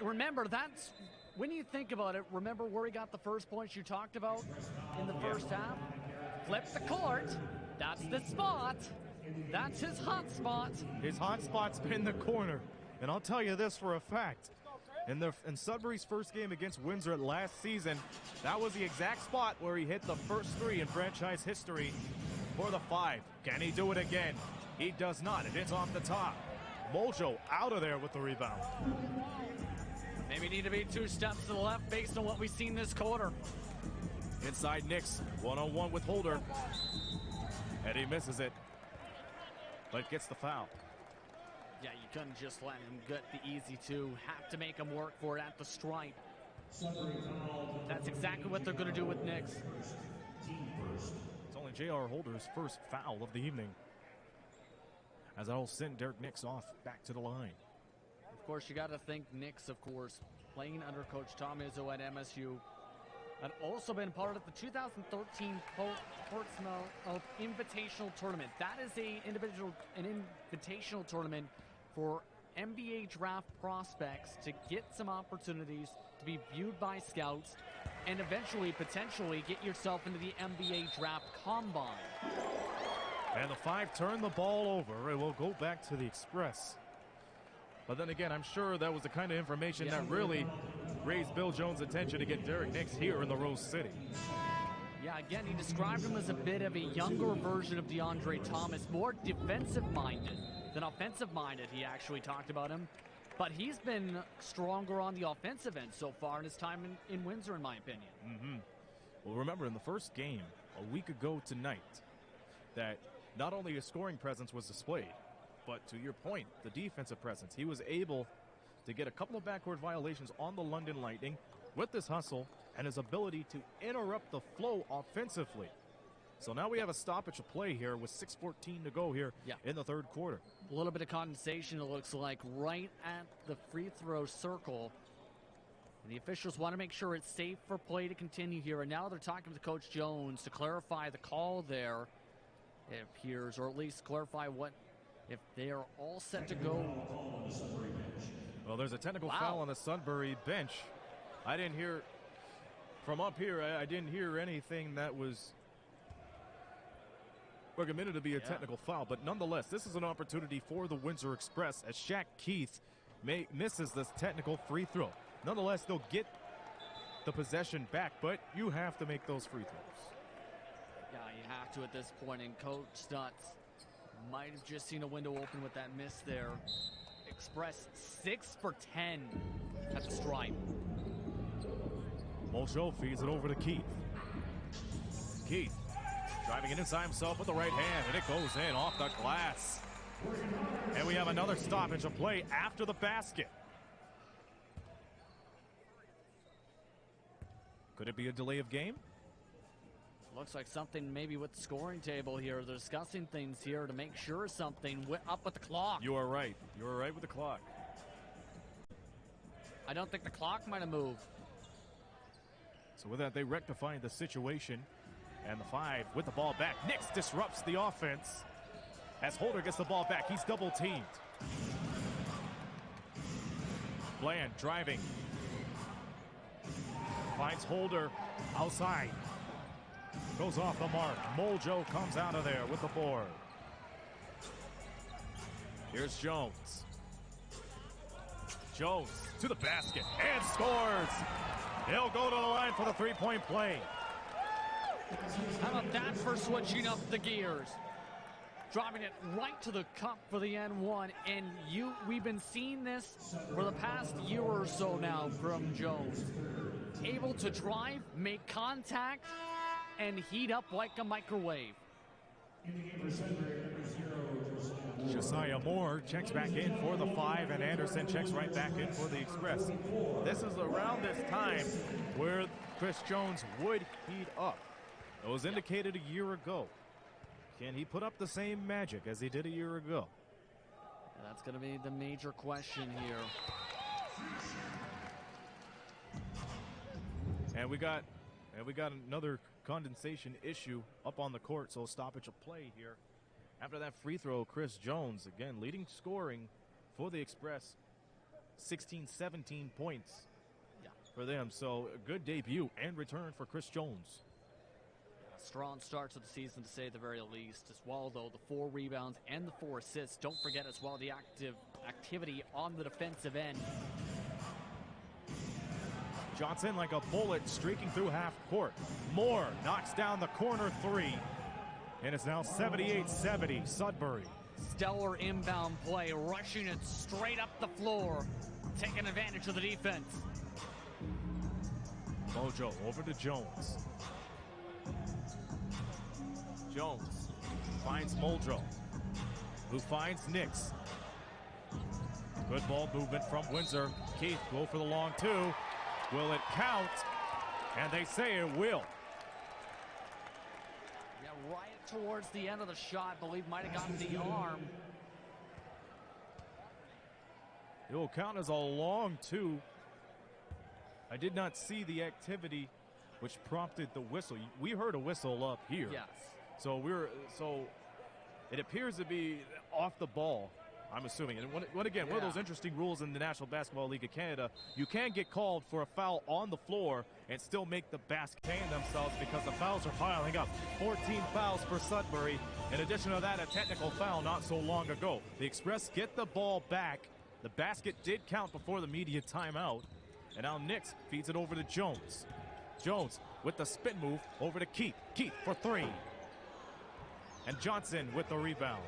Remember, that's, when you think about it, remember where he got the first points you talked about in the first half? Flip the court. That's the spot. That's his hot spot. His hot spot's been the corner. And I'll tell you this for a fact. In Sudbury's first game against Windsor last season, that was the exact spot where he hit the first 3 in franchise history for the Five. Can he do it again? He does not. It hits off the top. Mojo out of there with the rebound. Maybe need to be 2 steps to the left based on what we've seen this quarter. Inside Nix, 1-on-1 with Holder. And he misses it, but gets the foul. Yeah, you couldn't just let him get the easy 2. Have to make him work for it at the stripe. That's exactly what they're going to do with Nix. It's only J.R. Holder's first foul of the evening, as that'll send Derek Nix off back to the line. Of course, you got to think Nix, of course, playing under Coach Tom Izzo at MSU, had also been part of the 2013 Portsmouth Invitational Tournament. That is an invitational tournament for NBA draft prospects to get some opportunities to be viewed by scouts and eventually, potentially, get yourself into the NBA draft combine. And the Five turn the ball over. It will go back to the Express. But then again, I'm sure that was the kind of information that really raised Bill Jones' attention to get Derek Nix here in the Rose City. Yeah, again, he described him as a bit of a younger version of DeAndre Thomas, more defensive-minded than offensive-minded. He actually talked about him. But he's been stronger on the offensive end so far in his time in Windsor, in my opinion. Well, remember in the first game a week ago tonight that not only his scoring presence was displayed, but to your point, the defensive presence. He was able to get a couple of backcourt violations on the London Lightning with this hustle and his ability to interrupt the flow offensively. So now we have a stoppage of play here with 6:14 to go here in the third quarter. A little bit of condensation, it looks like, right at the free throw circle. And the officials want to make sure it's safe for play to continue here. And now they're talking with Coach Jones to clarify the call there, it appears, or at least clarify what, if they are all set to go. Well, there's a technical foul on the Sudbury bench. I didn't hear, from up here, I didn't hear anything that was recommended to be a technical foul, but nonetheless, this is an opportunity for the Windsor Express as Shaq Keith misses this technical free throw. Nonetheless, they'll get the possession back, but you have to make those free throws. Yeah, you have to at this point, and Coach Stutz might have just seen a window open with that miss there. Express 6 for 10 at the stripe. Mojo feeds it over to Keith. Keith driving it inside himself with the right hand, and it goes in off the glass. And we have another stoppage of play after the basket. Could it be a delay of game? Looks like something maybe with the scoring table here. They're discussing things here to make sure something up with the clock. You are right. You are right with the clock. I don't think the clock might have moved. So with that, they rectify the situation. And the 5 with the ball back. Nix disrupts the offense as Holder gets the ball back. He's double teamed. Bland driving. Finds Holder outside. Goes off the mark. Mojo comes out of there with the board. Here's Jones. Jones to the basket and scores. He'll go to the line for the three-point play. How about that for switching up the gears? Dropping it right to the cup for the N1. And we've been seeing this for the past year or so now from Jones. Able to drive, make contact, and heat up like a microwave. Josiah Moore checks back in for the 5, and Anderson checks right back in for the Express. This is around this time where Chris Jones would heat up. It was indicated a year ago. Can he put up the same magic as he did a year ago? And that's going to be the major question here. And we got another condensation issue up on the court, so stoppage of play here. After that free throw, Chris Jones, again, leading scoring for the Express, 16-17 points for them. So a good debut and return for Chris Jones. Strong start to the season, to say the very least. As well, though, the 4 rebounds and the 4 assists. Don't forget as well the activity on the defensive end. Johnson like a bullet streaking through half court. Moore knocks down the corner 3. And it's now 78-70, Sudbury. Stellar inbound play, rushing it straight up the floor, taking advantage of the defense. Mojo over to Jones. Jones finds Mojo, who finds Nix. Good ball movement from Windsor. Keith go for the long 2. Will it count? And they say it will. Yeah, right towards the end of the shot, I believe might have gotten the arm. It will count as a long 2. I did not see the activity which prompted the whistle. We heard a whistle up here. Yes. So it appears to be off the ball, I'm assuming. And one of those interesting rules in the National Basketball League of Canada, you can get called for a foul on the floor and still make the basket contain themselves because the fouls are piling up. 14 fouls for Sudbury. In addition to that, a technical foul not so long ago. The Express get the ball back. The basket did count before the media timeout. And now Nix feeds it over to Jones. Jones with the spin move over to Keith. Keith for 3. And Johnson with the rebound.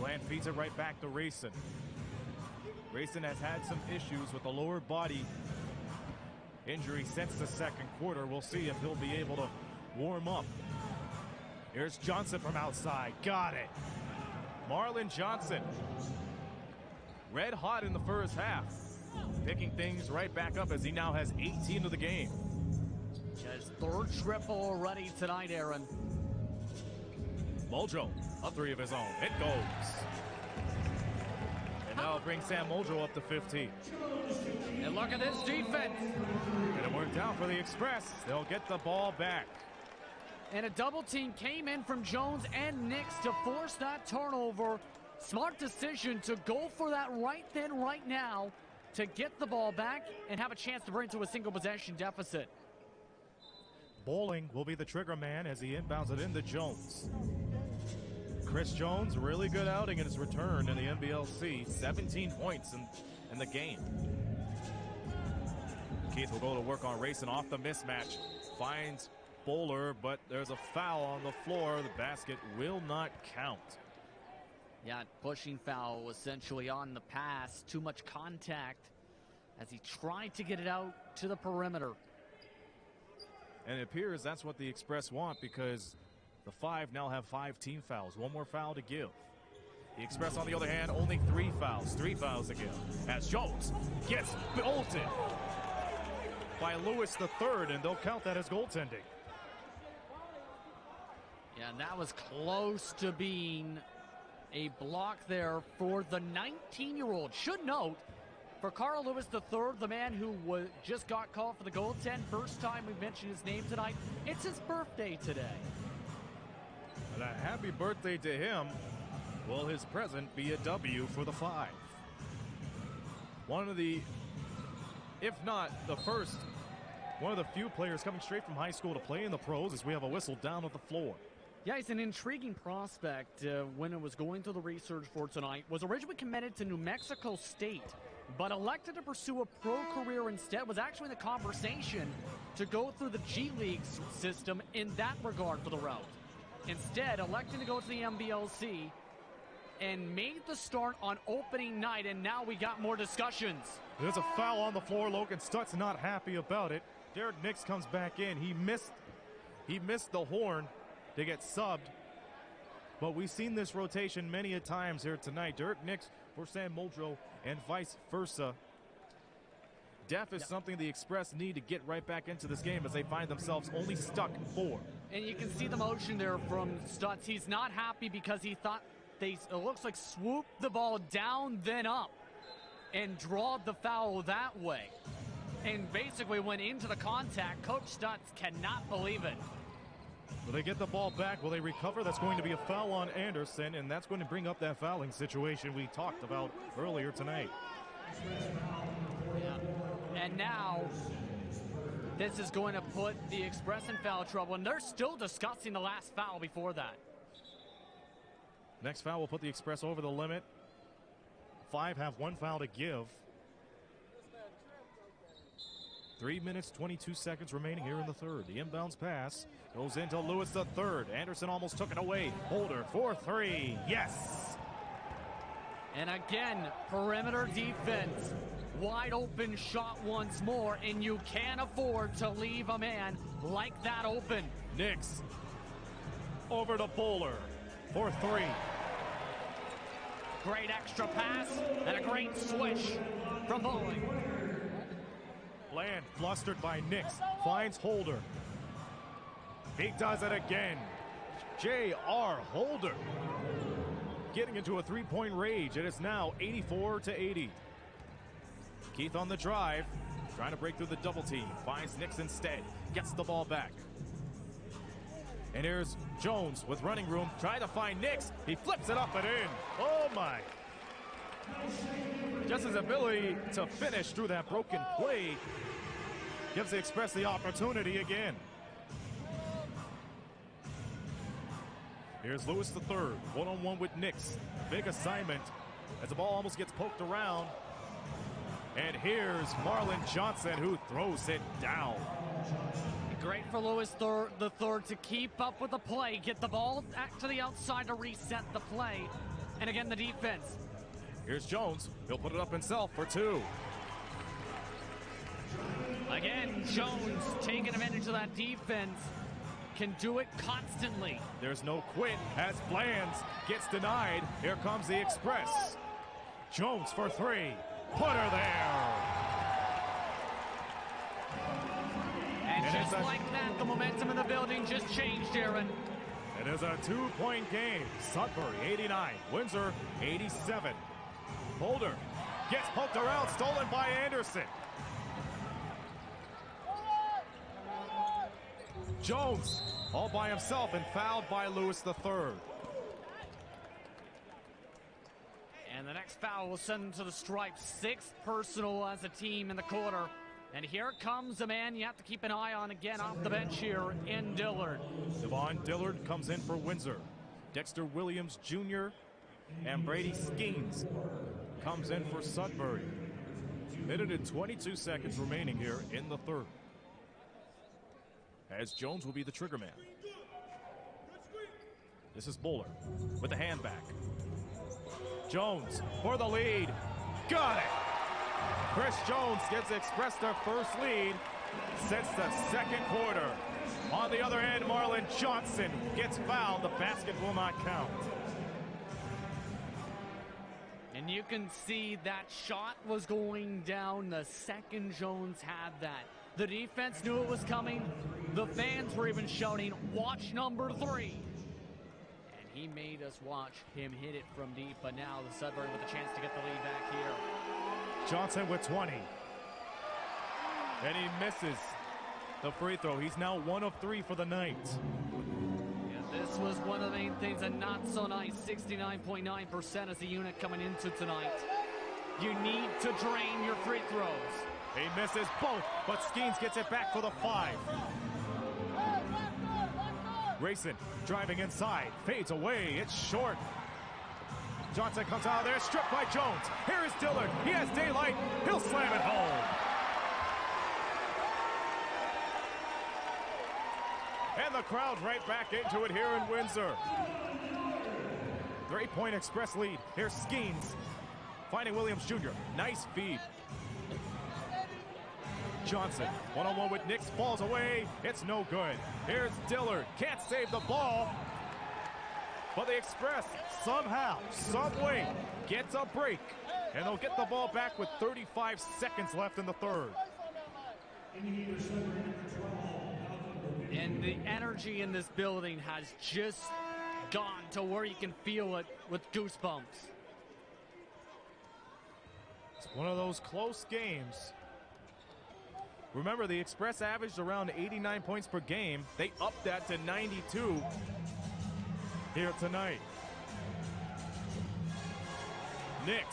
Bland feeds it right back to Rayson. Rayson has had some issues with the lower body injury since the second quarter. We'll see if he'll be able to warm up. Here's Johnson from outside. Got it. Marlon Johnson, red hot in the first half, picking things right back up as he now has 18 of the game. His third triple already tonight, Aaron. Muldrow, a three of his own. It goes. And now bring Sam Muldrow up to 15. And look at this defense. And it worked out for the Express. They'll get the ball back. And a double team came in from Jones and Nix to force that turnover. Smart decision to go for that right then, right now, to get the ball back and have a chance to bring it to a single possession deficit. Bowling will be the trigger man as he inbounds it into Jones. Chris Jones, really good outing in his return in the NBLC. 17 points in the game. Keith will go to work on Rayson off the mismatch. Finds Bowler, but there's a foul on the floor. The basket will not count. Yeah, pushing foul essentially on the pass. Too much contact as he tried to get it out to the perimeter. And it appears that's what the Express want, because the Five now have 5 team fouls. One more foul to give. The Express, on the other hand, only 3 fouls. 3 fouls to give. As Jones gets bolted by Lewis III, and they'll count that as goaltending. Yeah, and that was close to being a block there for the 19-year-old. Should note, for Carl Lewis III, the man who just got called for the goaltend, first time we've mentioned his name tonight, it's his birthday today. And a happy birthday to him. Will his present be a W for the Five? One of the, if not the first, one of the few players coming straight from high school to play in the pros, as we have a whistle down at the floor. Yeah, he's an intriguing prospect. When it was going through the research for tonight, was originally committed to New Mexico State, but elected to pursue a pro career instead. Was actually in the conversation to go through the G League system in that regard for the route. Instead, electing to go to the NBLC and made the start on opening night, and now we got more discussions. There's a foul on the floor. Logan Stutt's not happy about it. Derek Nix comes back in. He missed the horn to get subbed, but we've seen this rotation many a times here tonight. Derek Nix for Sam Muldrow and vice versa. Def is something the Express need to get right back into this game, as they find themselves only stuck 4. And you can see the motion there from Stutz. He's not happy because he thought it looks like swooped the ball down then up and drawed the foul that way, and basically went into the contact. Coach Stutz cannot believe it. Will they get the ball back? Will they recover? That's going to be a foul on Anderson, and that's going to bring up that fouling situation we talked about earlier tonight. Yeah. And now this is going to put the Express in foul trouble, and they're still discussing the last foul before that. Next foul will put the Express over the limit. Five have 1 foul to give. 3 minutes, 22 seconds remaining here in the third. The inbounds pass goes into Lewis III. Anderson almost took it away. Holder for 3. Yes! And again, perimeter defense. Wide open shot once more, and you can't afford to leave a man like that open. Nix over to Bowler for 3. Great extra pass and a great swish from Bowling. Bland flustered by Nix, finds Holder. He does it again. J.R. Holder getting into a 3-point rage. It is now 84-80. Keith on the drive, trying to break through the double team. Finds Nix instead, gets the ball back. And here's Jones with running room, trying to find Nix. He flips it up and in. Oh my. Just his ability to finish through that broken play gives the Express the opportunity again. Here's Lewis III, one-on-one with Nix. Big assignment as the ball almost gets poked around. And here's Marlon Johnson, who throws it down. Great for Lewis the third to keep up with the play, get the ball back to the outside to reset the play. And again, the defense. Here's Jones. He'll put it up himself for 2. Again, Jones taking advantage of that defense. Can do it constantly. There's no quit as Blands gets denied. Here comes the Express. Jones for 3. Put her there. And just like that, the momentum in the building just changed, Aaron. It is a 2-point game. Sudbury 89, Windsor 87. Boulder gets poked around, stolen by Anderson. Jones all by himself and fouled by Lewis III. And the next foul will send him to the stripes. 6th personal as a team in the quarter. And here comes a man you have to keep an eye on again off the bench here in Dillard. Devon Dillard comes in for Windsor. Dexter Williams Jr. and Brady Skeens comes in for Sudbury. Minute and 22 seconds remaining here in the third. As Jones will be the trigger man. This is Bowler with the hand back. Jones for the lead. Got it! Chris Jones gets Express their first lead. Sets the second quarter. On the other end, Marlon Johnson gets fouled. The basket will not count. And you can see that shot was going down the second Jones had that. The defense knew it was coming. The fans were even shouting, watch number 3. And he made us watch him hit it from deep. But now the Sudbury with a chance to get the lead back here. Johnson with 20. And he misses the free throw. He's now 1 of 3 for the night. Yeah, this was one of the main things, and not so nice. 69.9% as a unit coming into tonight. You need to drain your free throws. He misses both, but Skeens gets it back for the 5. Grayson driving inside, fades away, it's short. Johnson comes out of there, stripped by Jones. Here is Dillard, he has daylight, he'll slam it home. And the crowd right back into it here in Windsor. 3-point Express lead. Here's Skeens finding Williams Jr. Nice feed. Johnson, one-on-one with Nix, falls away. It's no good. Here's Dillard, can't save the ball. But the Express somehow, some way, gets a break. And they'll get the ball back with 35 seconds left in the third. And the energy in this building has just gone to where you can feel it with goosebumps. It's one of those close games. Remember, the Express averaged around 89 points per game. They upped that to 92 here tonight. Nix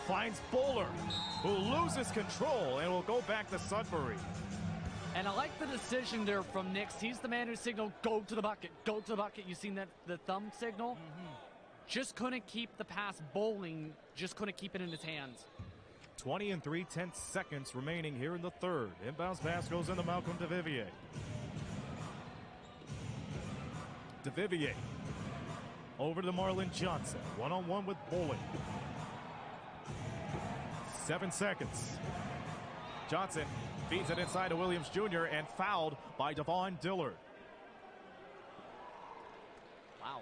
finds Bowler, who loses control and will go back to Sudbury. And I like the decision there from Nix. He's the man who signaled, go to the bucket, go to the bucket. You seen that, the thumb signal? Just couldn't keep the pass bowling, just couldn't keep it in his hands. 20 and 3/10 seconds remaining here in the third. Inbounds pass goes into Malcolm DeVivier. DeVivier over to Marlon Johnson. One-on-one with Bowling. 7 seconds. Johnson feeds it inside to Williams Jr. and fouled by Devon Dillard. Wow.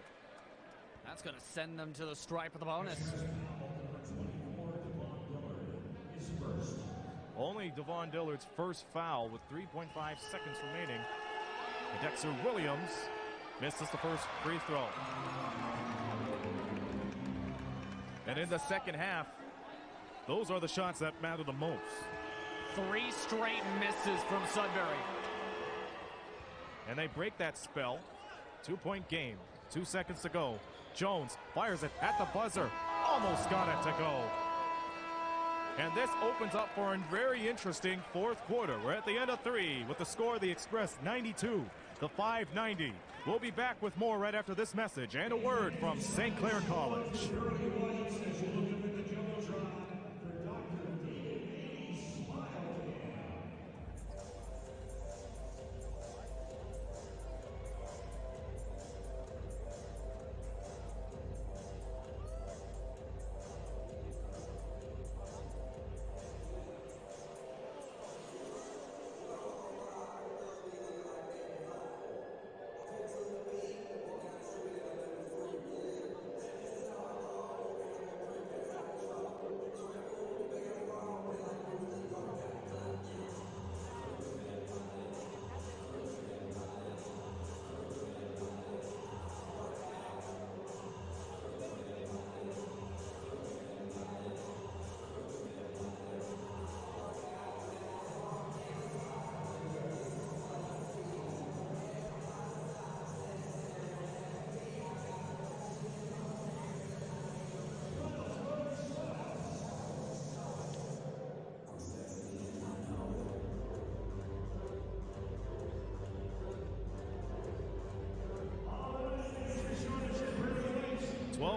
That's going to send them to the stripe of the bonus. Only Devon Dillard's first foul with 3.5 seconds remaining. And Dexter Williams misses the first free throw. And in the second half, those are the shots that matter the most. 3 straight misses from Sudbury. And they break that spell. 2-point game. 2 seconds to go. Jones fires it at the buzzer. Almost got it to go. And this opens up for a very interesting fourth quarter. We're at the end of 3 with the score of the Express 92, the 5 90. We'll be back with more right after this message and a word from St. Clair College.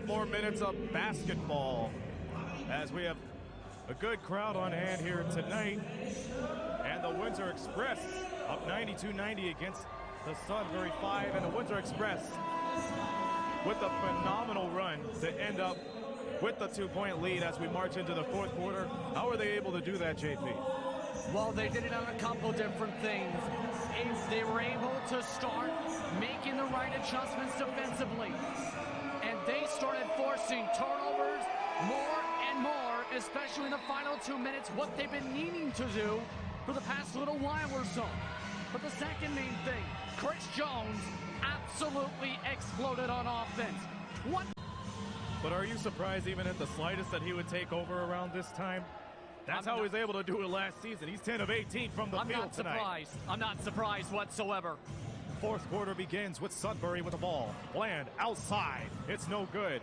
more minutes of basketball as we have a good crowd on hand here tonight. And the Windsor Express up 92-90 against the Sudbury 5. And the Windsor Express with a phenomenal run to end up with the 2-point lead as we march into the fourth quarter. How are they able to do that, JP? Well, they did it on a couple different things. They were able to start making the right adjustments defensively. And they started forcing turnovers more and more, especially in the final 2 minutes, what they've been needing to do for the past little while or so. But the second main thing, Chris Jones absolutely exploded on offense. But are you surprised even at the slightest that he would take over around this time? That's how he was able to do it last season. He's 10 of 18 from the field tonight. I'm not surprised whatsoever. Fourth quarter begins with Sudbury with the ball. Bland outside. It's no good.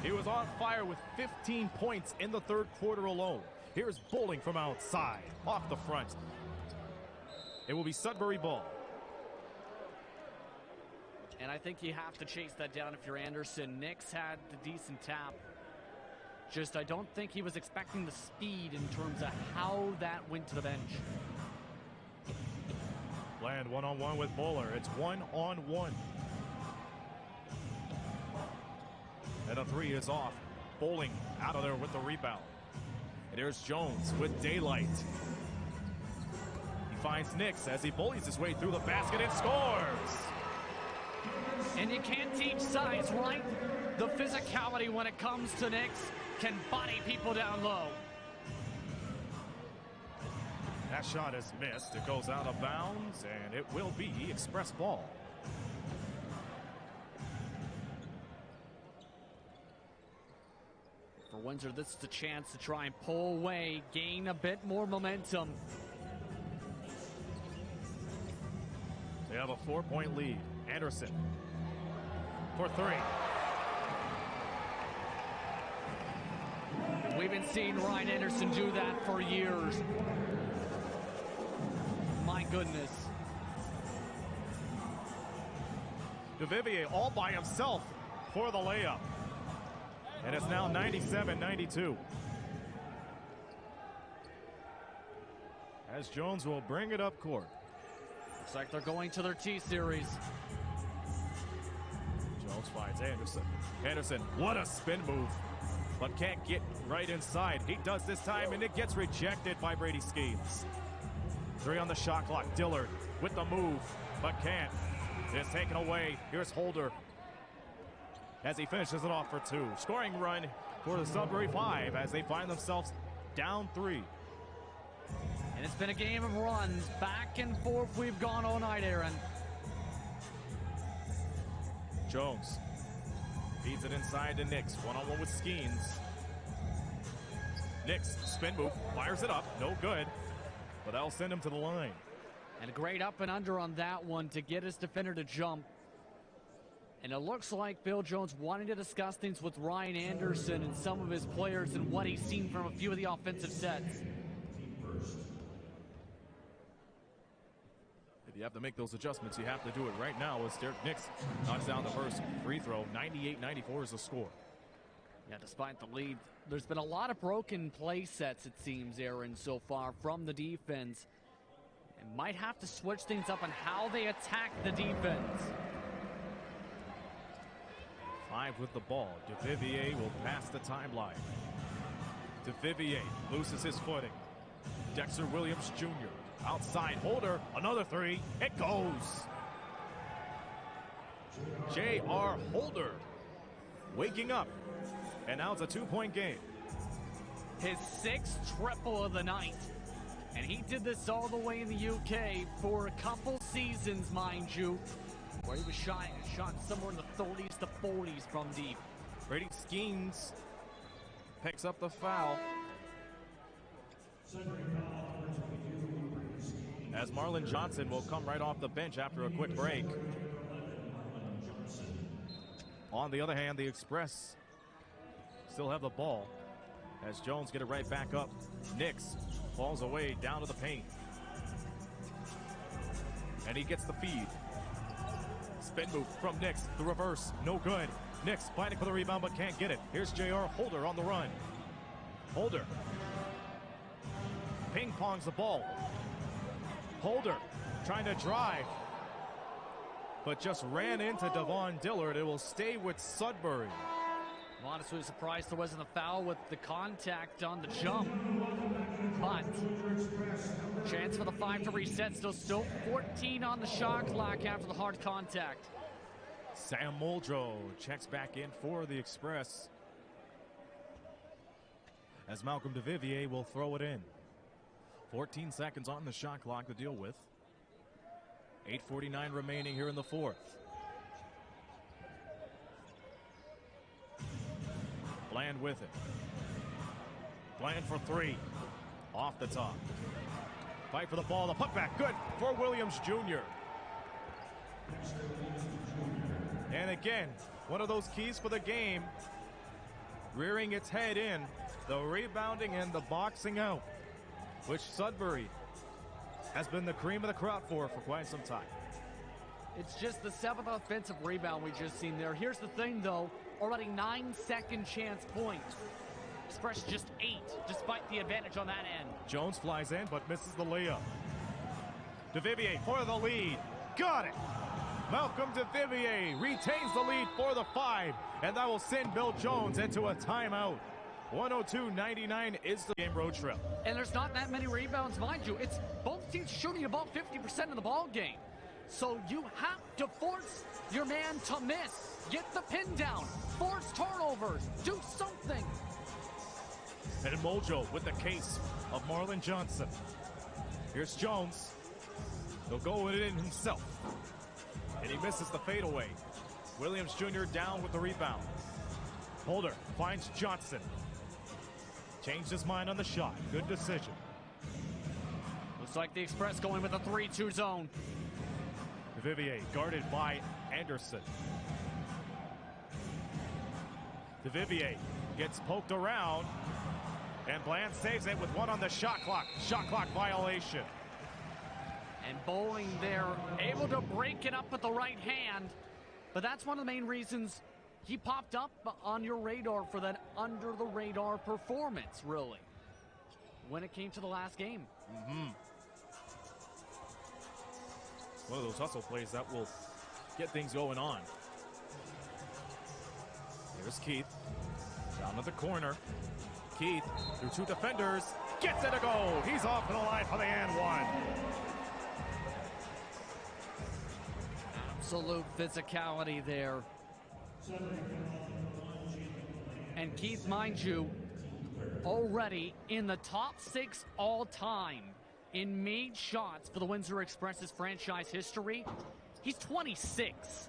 He was on fire with 15 points in the third quarter alone. Here's Bowling from outside, off the front. It will be Sudbury ball. And I think you have to chase that down if you're Anderson. Nix had the decent tap. Just I don't think he was expecting the speed in terms of how that went to the bench. Bland one-on-one with Bowler. It's one-on-one. And a three is off. Bowling out of there with the rebound. And here's Jones with daylight. He finds Nix as he bullies his way through the basket and scores. And you can't teach size, right? The physicality when it comes to Nix can body people down low. That shot is missed. It goes out of bounds, and it will be Express ball. For Windsor, this is the chance to try and pull away, gain a bit more momentum. They have a 4-point lead. Anderson for three. We've been seeing Ryan Anderson do that for years. My goodness. DeVivier all by himself for the layup. And it's now 97-92. As Jones will bring it up court. Looks like they're going to their T-series. Jones finds Anderson. Anderson, what a spin move. But can't get right inside. He does this time, and it gets rejected by Brady Schemes. 3 on the shot clock. Dillard with the move, but can't. It's taken away. Here's Holder as he finishes it off for 2. Scoring run for the Sudbury 5 as they find themselves down 3. And it's been a game of runs. Back and forth we've gone all night, Aaron. Jones feeds it inside to Nix. One-on-one with Skeens. Nix, spin move, fires it up. No good. But that'll send him to the line. And a great up and under on that one to get his defender to jump. And it looks like Bill Jones wanting to discuss things with Ryan Anderson and some of his players and what he's seen from a few of the offensive sets. If you have to make those adjustments, you have to do it right now as Derek Nix knocks down the first free throw. 98-94 is the score. Yeah, despite the lead, there's been a lot of broken play sets, it seems, Aaron, so far from the defense. And might have to switch things up on how they attack the defense. 5 with the ball. DeVivier will pass the timeline. DeVivier loses his footing. Dexter Williams Jr. outside. Holder, another 3. It goes. J.R. Holder waking up. And now it's a 2-point game. His 6th triple of the night. And he did this all the way in the UK for a couple seasons, mind you, where he was shot somewhere in the 30s to 40s from deep. Brady Skeens picks up the foul. As Marlon Johnson will come right off the bench after a quick break. On the other hand, the Express still have the ball as Jones get it right back up. Nix falls away down to the paint. And he gets the feed. Spin move from Nix. The reverse, no good. Knicks fighting for the rebound but can't get it. Here's JR Holder on the run. Holder. Ping pongs the ball. Holder trying to drive, but just ran into Devon Dillard. It will stay with Sudbury. I'm honestly surprised there wasn't a foul with the contact on the jump. But chance for the 5 to reset. Still 14 on the shot clock after the hard contact. Sam Muldrow checks back in for the Express, as Malcolm DeVivier will throw it in. 14 seconds on the shot clock to deal with. 8:49 remaining here in the fourth. Bland with it. Bland for three. Off the top. Fight for the ball. The putback. Good for Williams Jr. And again, one of those keys for the game. Rearing its head in. The rebounding and the boxing out, which Sudbury has been the cream of the crop for quite some time. It's just the 7th offensive rebound we just seen there. Here's the thing, though. Already 9 second chance points. Express just 8, despite the advantage on that end. Jones flies in, but misses the layup. DeVivier for the lead. Got it. Malcolm DeVivier retains the lead for the 5, and that will send Bill Jones into a timeout. 102-99 is the game road trip. And there's not that many rebounds, mind you. It's both teams shooting about 50% of the ball game. So you have to force your man to miss. Get the pin down. Force turnovers. Do something. And Mojo with the case of Marlon Johnson. Here's Jones. He'll go with it in himself. And he misses the fadeaway. Williams Jr. down with the rebound. Holder finds Johnson. Changed his mind on the shot. Good decision. Looks like the Express going with a 3-2 zone. DeVivier guarded by Anderson. DeVivier gets poked around, and Bland saves it with one on the shot clock. Shot clock violation. And Bowling there, able to break it up with the right hand. But that's one of the main reasons he popped up on your radar for that under-the-radar performance, really, when it came to the last game. One of those hustle plays that will get things going on. Here's Keith. Down to the corner. Keith through 2 defenders. Gets it to go. He's off to the line for the and one. Absolute physicality there. And Keith, mind you, already in the top 6 all-time in made shots for the Windsor Express's franchise history. He's 26.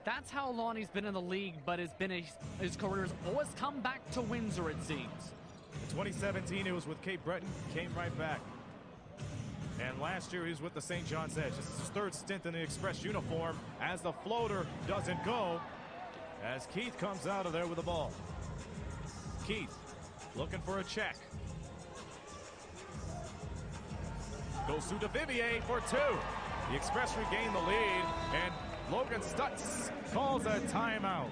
That's how long he's been in the league, but his career has always come back to Windsor, it seems. In 2017, it was with Cape Breton, came right back. And last year, he was with the St. John's Edge. This is his 3rd stint in the Express uniform, as the floater doesn't go, as Keith comes out of there with the ball. Keith looking for a check. Goes to DeVivier for 2. The Express regained the lead, and Logan Stutz calls a timeout.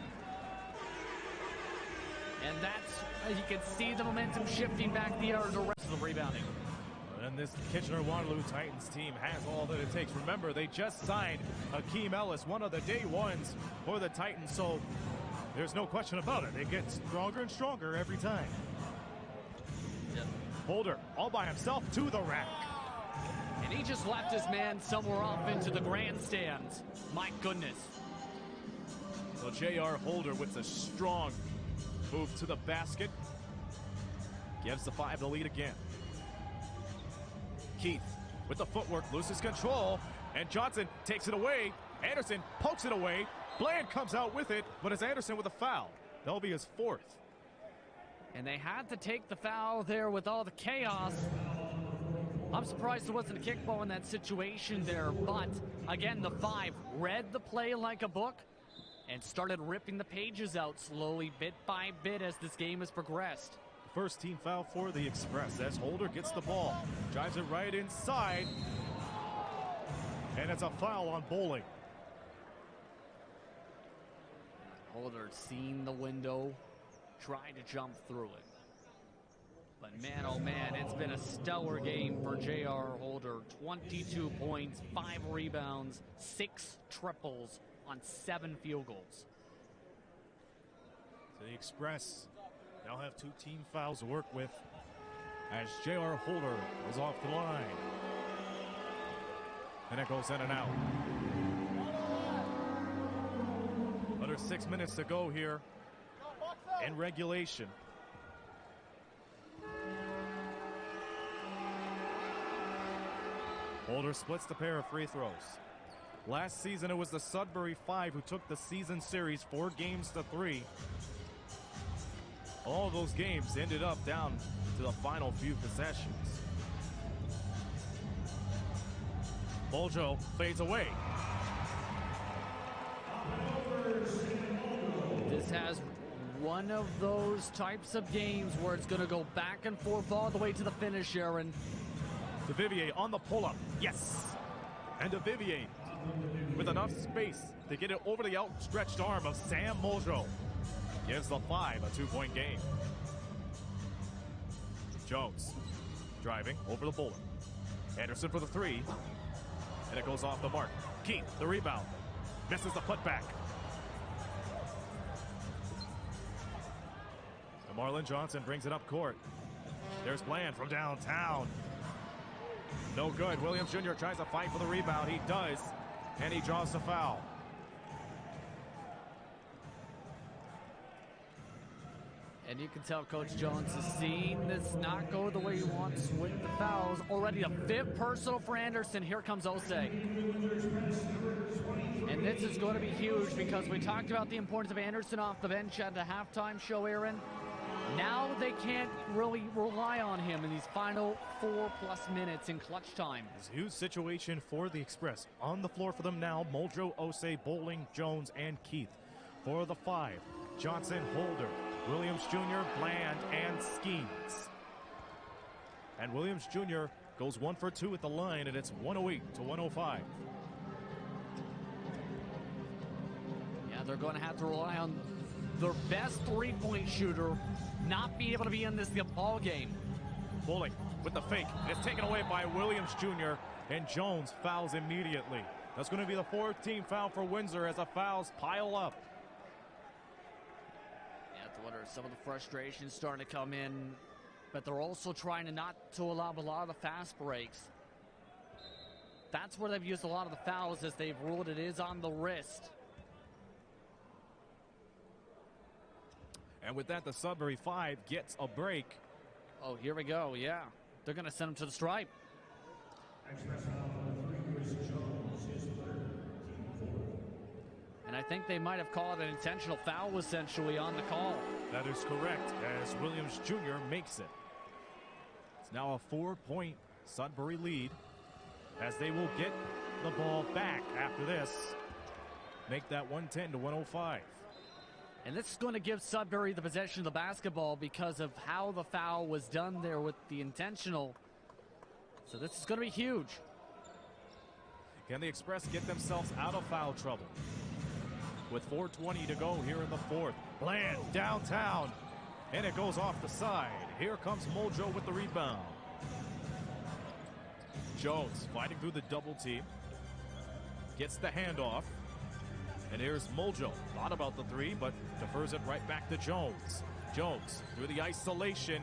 And that's, you can see the momentum shifting back the other direction of the rebounding. And this Kitchener-Waterloo Titans team has all that it takes. Remember, they just signed Akeem Ellis, one of the day ones for the Titans, so there's no question about it. They get stronger and stronger every time. Yep. Holder all by himself to the rack. And he just left his man somewhere off into the grandstands. My goodness. So J.R. Holder with a strong move to the basket. Gives the 5 the lead again. Keith with the footwork, loses control, and Johnson takes it away. Anderson pokes it away. Bland comes out with it, but it's Anderson with a foul. That'll be his 4th. And they had to take the foul there with all the chaos. I'm surprised there wasn't a kickball in that situation there, but again, the 5 read the play like a book and started ripping the pages out slowly, bit by bit, as this game has progressed. First team foul for the Express as Holder gets the ball, drives it right inside, and it's a foul on Bowling. Holder seen the window, tried to jump through it. But man, oh man, it's been a stellar game for J.R. Holder. 22 points, 5 rebounds, 6 triples on 7 field goals. So the Express now have 2 team fouls to work with as J.R. Holder is off the line. And it goes in and out. Under 6 minutes to go here in regulation. Holder splits the pair of free throws. Last season, it was the Sudbury Five who took the season series 4 games to 3. All of those games ended up down to the final few possessions. Mojo fades away. This has one of those types of games where it's going to go back and forth all the way to the finish, Aaron. DeVivier on the pull-up. Yes. And DeVivier with enough space to get it over the outstretched arm of Sam Mojo. Gives the Five a 2-point game. Jones driving over the bullet. Anderson for the 3. And it goes off the mark. Keith, the rebound. Misses the putback. And Marlon Johnson brings it up court. There's Bland from downtown. No good. Williams Jr. tries to fight for the rebound. He does. And he draws the foul. And you can tell Coach Jones has seen this not go the way he wants with the fouls. Already a 5th personal for Anderson. Here comes Osei. And this is going to be huge because we talked about the importance of Anderson off the bench at the halftime show, Aaron. Now they can't really rely on him in these final 4+ minutes in clutch time. It's a huge situation for the Express. On the floor for them now, Mojo, Osei, Bowling, Jones, and Keith. For the Five, Johnson, Holder, Williams Jr., Bland, and Skeens. And Williams Jr. goes 1 for 2 at the line, and it's 108 to 105. Yeah, they're going to have to rely on their best 3-point shooter not being able to be in this ball game. Bowling with the fake. It's taken away by Williams Jr., and Jones fouls immediately. That's going to be the 4th team foul for Windsor as the fouls pile up. Some of the frustration starting to come in, but they're also trying to not to allow a lot of the fast breaks. That's where they've used a lot of the fouls, as they've ruled it is on the wrist. And with that, the Sudbury Five gets a break. Oh, here we go. Yeah, they're going to send him to the stripe. And I think they might have called an intentional foul essentially on the call. That is correct, as Williams Jr. makes it. It's now a 4-point Sudbury lead, as they will get the ball back after this. Make that 110 to 105. And this is going to give Sudbury the possession of the basketball because of how the foul was done there with the intentional. So this is going to be huge. Can the Express get themselves out of foul trouble? With 4:20 to go here in the 4th. Bland downtown, and it goes off the side. Here comes Mojo with the rebound. Jones fighting through the double team. Gets the handoff. And here's Mojo. Thought about the 3, but defers it right back to Jones. Jones through the isolation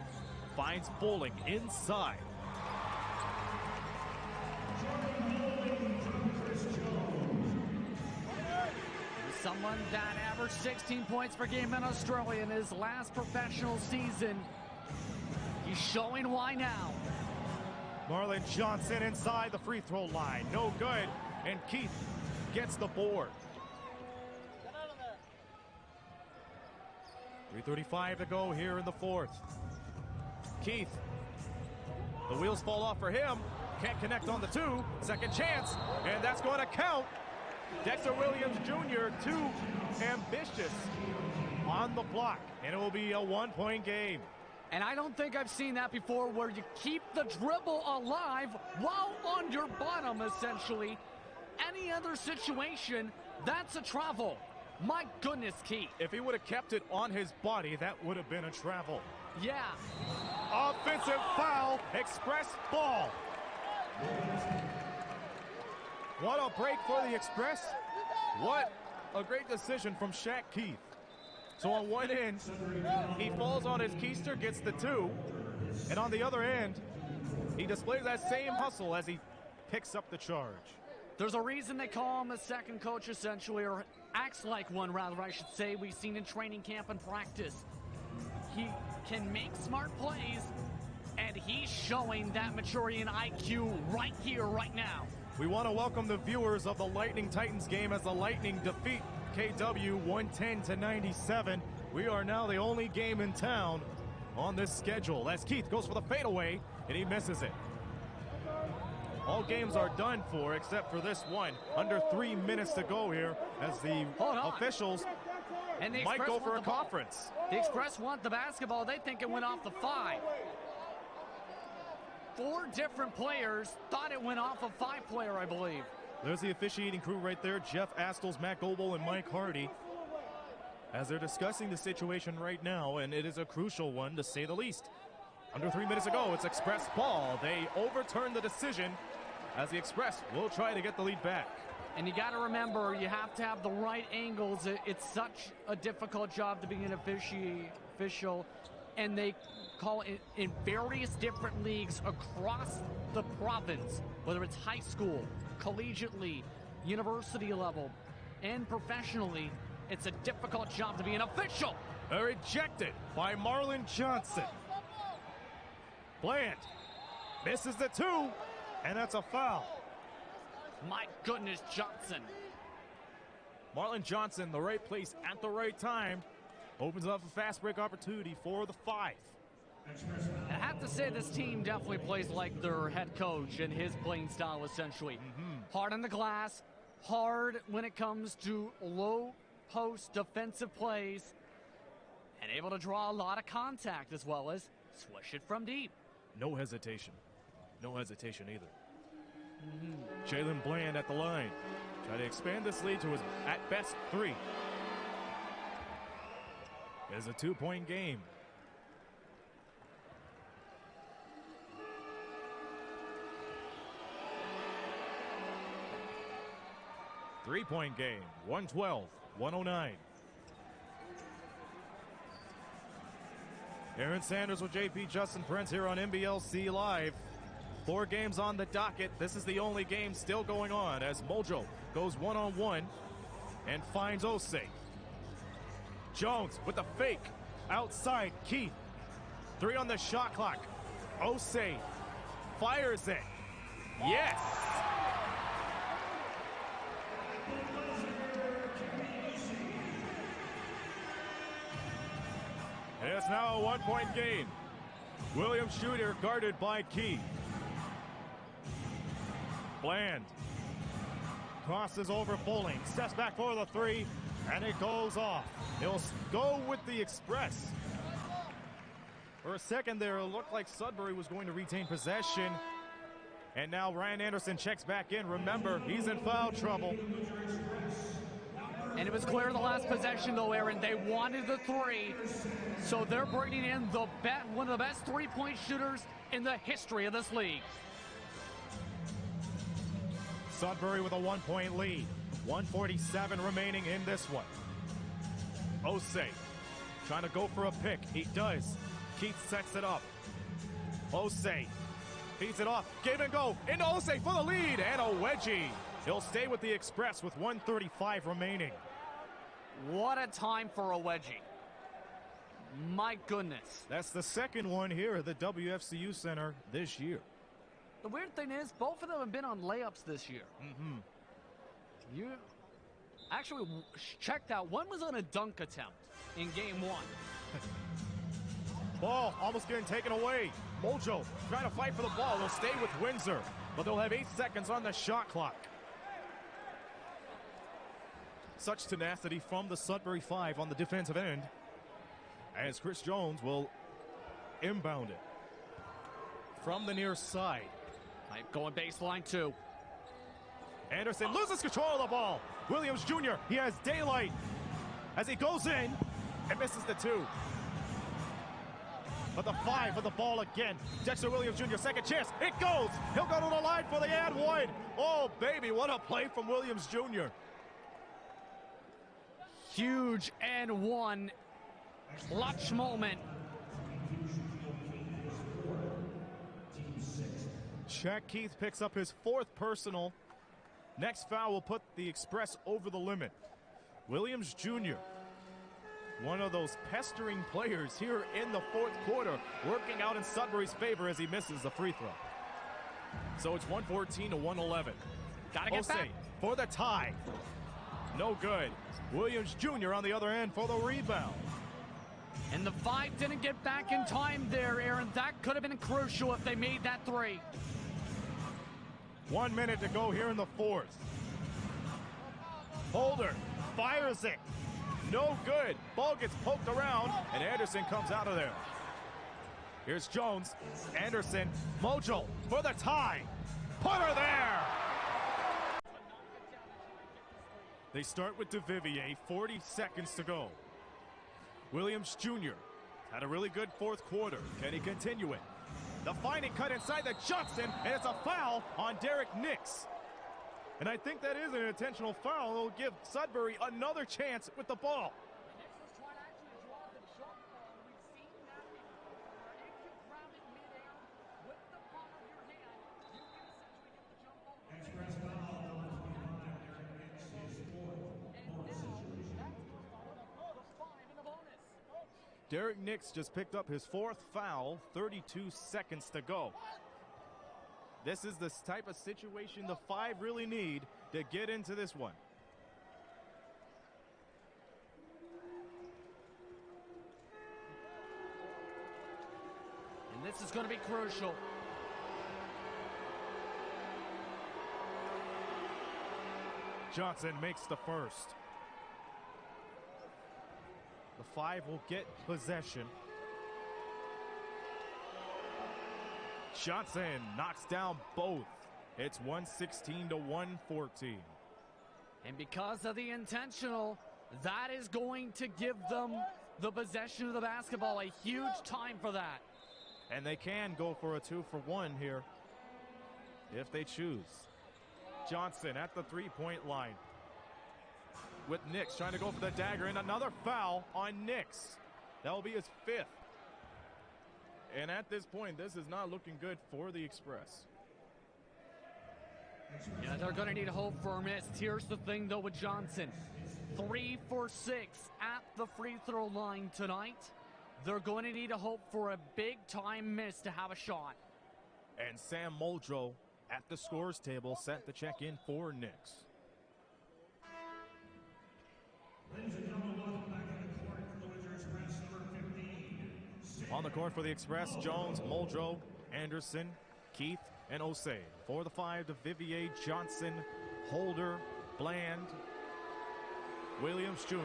finds Bowling inside. Someone that averaged 16 points per game in Australia in his last professional season. He's showing why now. Marlon Johnson inside the free throw line. No good. And Keith gets the board. 3:35 to go here in the 4th. Keith. The wheels fall off for him. Can't connect on the 2. Second chance. And that's going to count. Dexter Williams Jr. too ambitious on the block, and it will be a 1-point game. And I don't think I've seen that before, where you keep the dribble alive while on your bottom, essentially. Any other situation, that's a travel. My goodness, Keith. If he would have kept it on his body, that would have been a travel. Yeah. Offensive foul, express ball. What a break for the Express. What a great decision from Shaq Keith. So on one end, he falls on his keister, gets the 2. And on the other end, he displays that same hustle as he picks up the charge. There's a reason they call him a second coach, essentially, or acts like one, rather, I should say. We've seen in training camp and practice. He can make smart plays, and he's showing that maturity and IQ right here, right now. We want to welcome the viewers of the Lightning Titans game as the Lightning defeat KW 110-97. We are now the only game in town on this schedule as Keith goes for the fadeaway, and he misses it. All games are done for except for this one. Under 3 minutes to go here as the officials and the might go for a ball. conference. The Express want the basketball. They think it went off the 5. 4 different players thought it went off a 5-player, I believe. There's the officiating crew right there. Jeff Astles, Matt Goebel, and Mike Hardy as they're discussing the situation right now, and it is a crucial one to say the least. Under 3 minutes ago, it's Express ball. They overturned the decision as the Express will try to get the lead back. And you got to remember, you have to have the right angles. It's such a difficult job to be an official, and they call it in various different leagues across the province, whether it's high school, collegiately, university level, and professionally. It's a difficult job to be an official. Rejected by Marlon Johnson. Bland misses the 2, and that's a foul. My goodness, Johnson. Marlon Johnson, the right place at the right time, opens up a fast break opportunity for the 5. I have to say this team definitely plays like their head coach and his playing style, essentially. Hard on the glass, hard when it comes to low post defensive plays, and able to draw a lot of contact as well as swish it from deep. No hesitation. No hesitation either. Jalen Bland at the line. Try to expand this lead to his, at best, 3. It is a 2-point game. Three-point game. 112-109. Aaron Sanders with JP Justin Prince here on NBLC Live. 4 games on the docket. This is the only game still going on as Mojo goes one-on-one and finds Osei. Jones with the fake. Outside, Keith. 3 on the shot clock. Osei fires it. Yes! It's now a 1-point game. William Shooter guarded by Keith. Bland crosses over Bowling, steps back for the 3, and it goes off. He'll go with the Express. For a second there, it looked like Sudbury was going to retain possession. And now Ryan Anderson checks back in. Remember, he's in foul trouble. And it was clear the last possession, though, Aaron. They wanted the 3, so they're bringing in one of the best 3-point shooters in the history of this league. Sudbury with a 1-point lead. 1:47 remaining in this one. Osei trying to go for a pick. He does. Keith sets it up. Osei feeds it off. Give and go. Into Osei for the lead and a wedgie. He'll stay with the Express with 1:35 remaining. What a time for a wedgie. My goodness. That's the second one here at the WFCU Center this year. The weird thing is, both of them have been on layups this year. You actually checked out. One was on a dunk attempt in game 1. Ball almost getting taken away. Mojo trying to fight for the ball. They'll stay with Windsor, but they'll have 8 seconds on the shot clock. Such tenacity from the Sudbury 5 on the defensive end as Chris Jones will inbound it from the near side. Going baseline 2. Anderson loses control of the ball. Williams Jr., he has daylight. as he goes in and misses the 2. But the 5 for the ball again. Dexter Williams Jr., second chance. It goes. He'll go to the line for the and one. Oh, baby, what a play from Williams Jr. Huge and one. Clutch moment. Shaq Keith picks up his 4th personal. Next foul will put the Express over the limit. Williams Jr., one of those pestering players here in the 4th quarter, working out in Sudbury's favor as he misses a free throw. So it's 114 to 111. Gotta get back for the tie. No good. Williams Jr. on the other end for the rebound. And the 5 didn't get back in time there, Aaron. That could have been crucial if they made that 3. 1 minute to go here in the 4th. Holder fires it. No good. Ball gets poked around, and Anderson comes out of there. Here's Jones. Anderson. Mojo for the tie. Put her there. They start with DeVivier. 40 seconds to go. Williams Jr. had a really good 4th quarter. Can he continue it? The finding cut inside the Johnson, and it's a foul on Derek Nix. And I think that is an intentional foul. It'll give Sudbury another chance with the ball. Derek Nix just picked up his 4th foul, 32 seconds to go. This is the type of situation the 5 really need to get into this one. And this is going to be crucial. Johnson makes the first. The 5 will get possession. Johnson knocks down both. It's 116 to 114. And because of the intentional, that is going to give them the possession of the basketball. A huge time for that. And they can go for a 2-for-1 here if they choose. Johnson at the 3-point line. With Nix trying to go for the dagger, and another foul on Nix. That will be his 5th. And at this point, this is not looking good for the Express. Yeah, they're going to need hope for a miss. Here's the thing, though, with Johnson. 3 for 6 at the free throw line tonight. They're going to need a hope for a big-time miss to have a shot. And Sam Muldrow at the scores table set to check in for Nix. On the court for the Express, Jones, Muldrow, Anderson, Keith, and Osei. For the 5, DeVivier, Johnson, Holder, Bland, Williams Jr.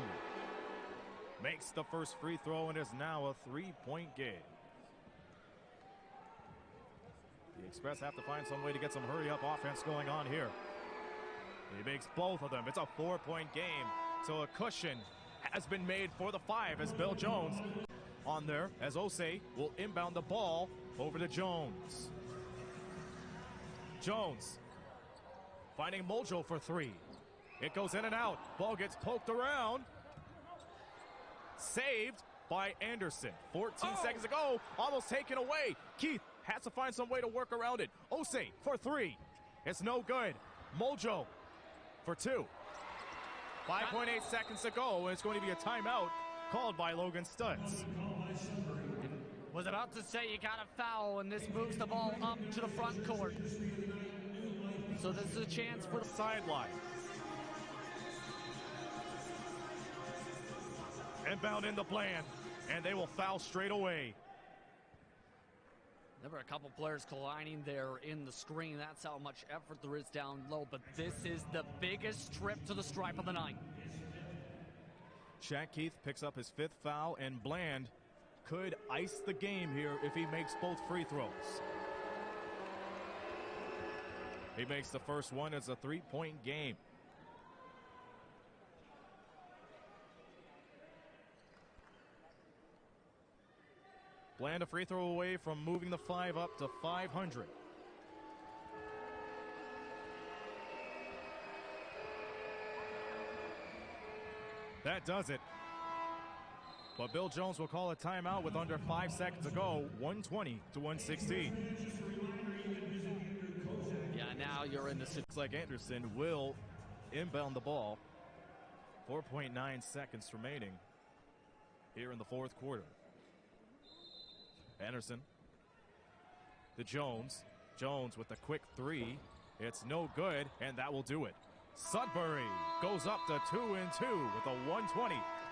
makes the first free throw and is now a 3-point game. The Express have to find some way to get some hurry-up offense going on here. He makes both of them. It's a 4-point game. So a cushion has been made for the 5 as Bill Jones on there, as Osei will inbound the ball over to Jones. Jones finding Muldrow for 3. It goes in and out. Ball gets poked around. Saved by Anderson. 14 seconds to go. Almost taken away. Keith has to find some way to work around it. Osei for 3. It's no good. Muldrow for 2. 5.8 seconds to go. It's going to be a timeout called by Logan Stutz. Was about to say you got a foul, and this moves the ball up to the front court. So this is a chance for the sideline. Inbound into Bland, and they will foul straight away. There were a couple players colliding there in the screen. That's how much effort there is down low, but this is the biggest trip to the stripe of the night. Shaq Keith picks up his 5th foul, and Bland could ice the game here if he makes both free throws. He makes the first one. It's a 3-point game. Land a free throw away from moving the 5 up to 500. That does it. But Bill Jones will call a timeout with under 5 seconds to go, 120 to 116. Yeah, now you're in the... Looks like Anderson will inbound the ball. 4.9 seconds remaining here in the fourth quarter. Anderson to Jones. Jones with a quick three. It's no good, and that will do it. Sudbury goes up to 2-2 with a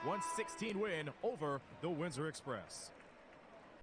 120-116 win over the Windsor Express.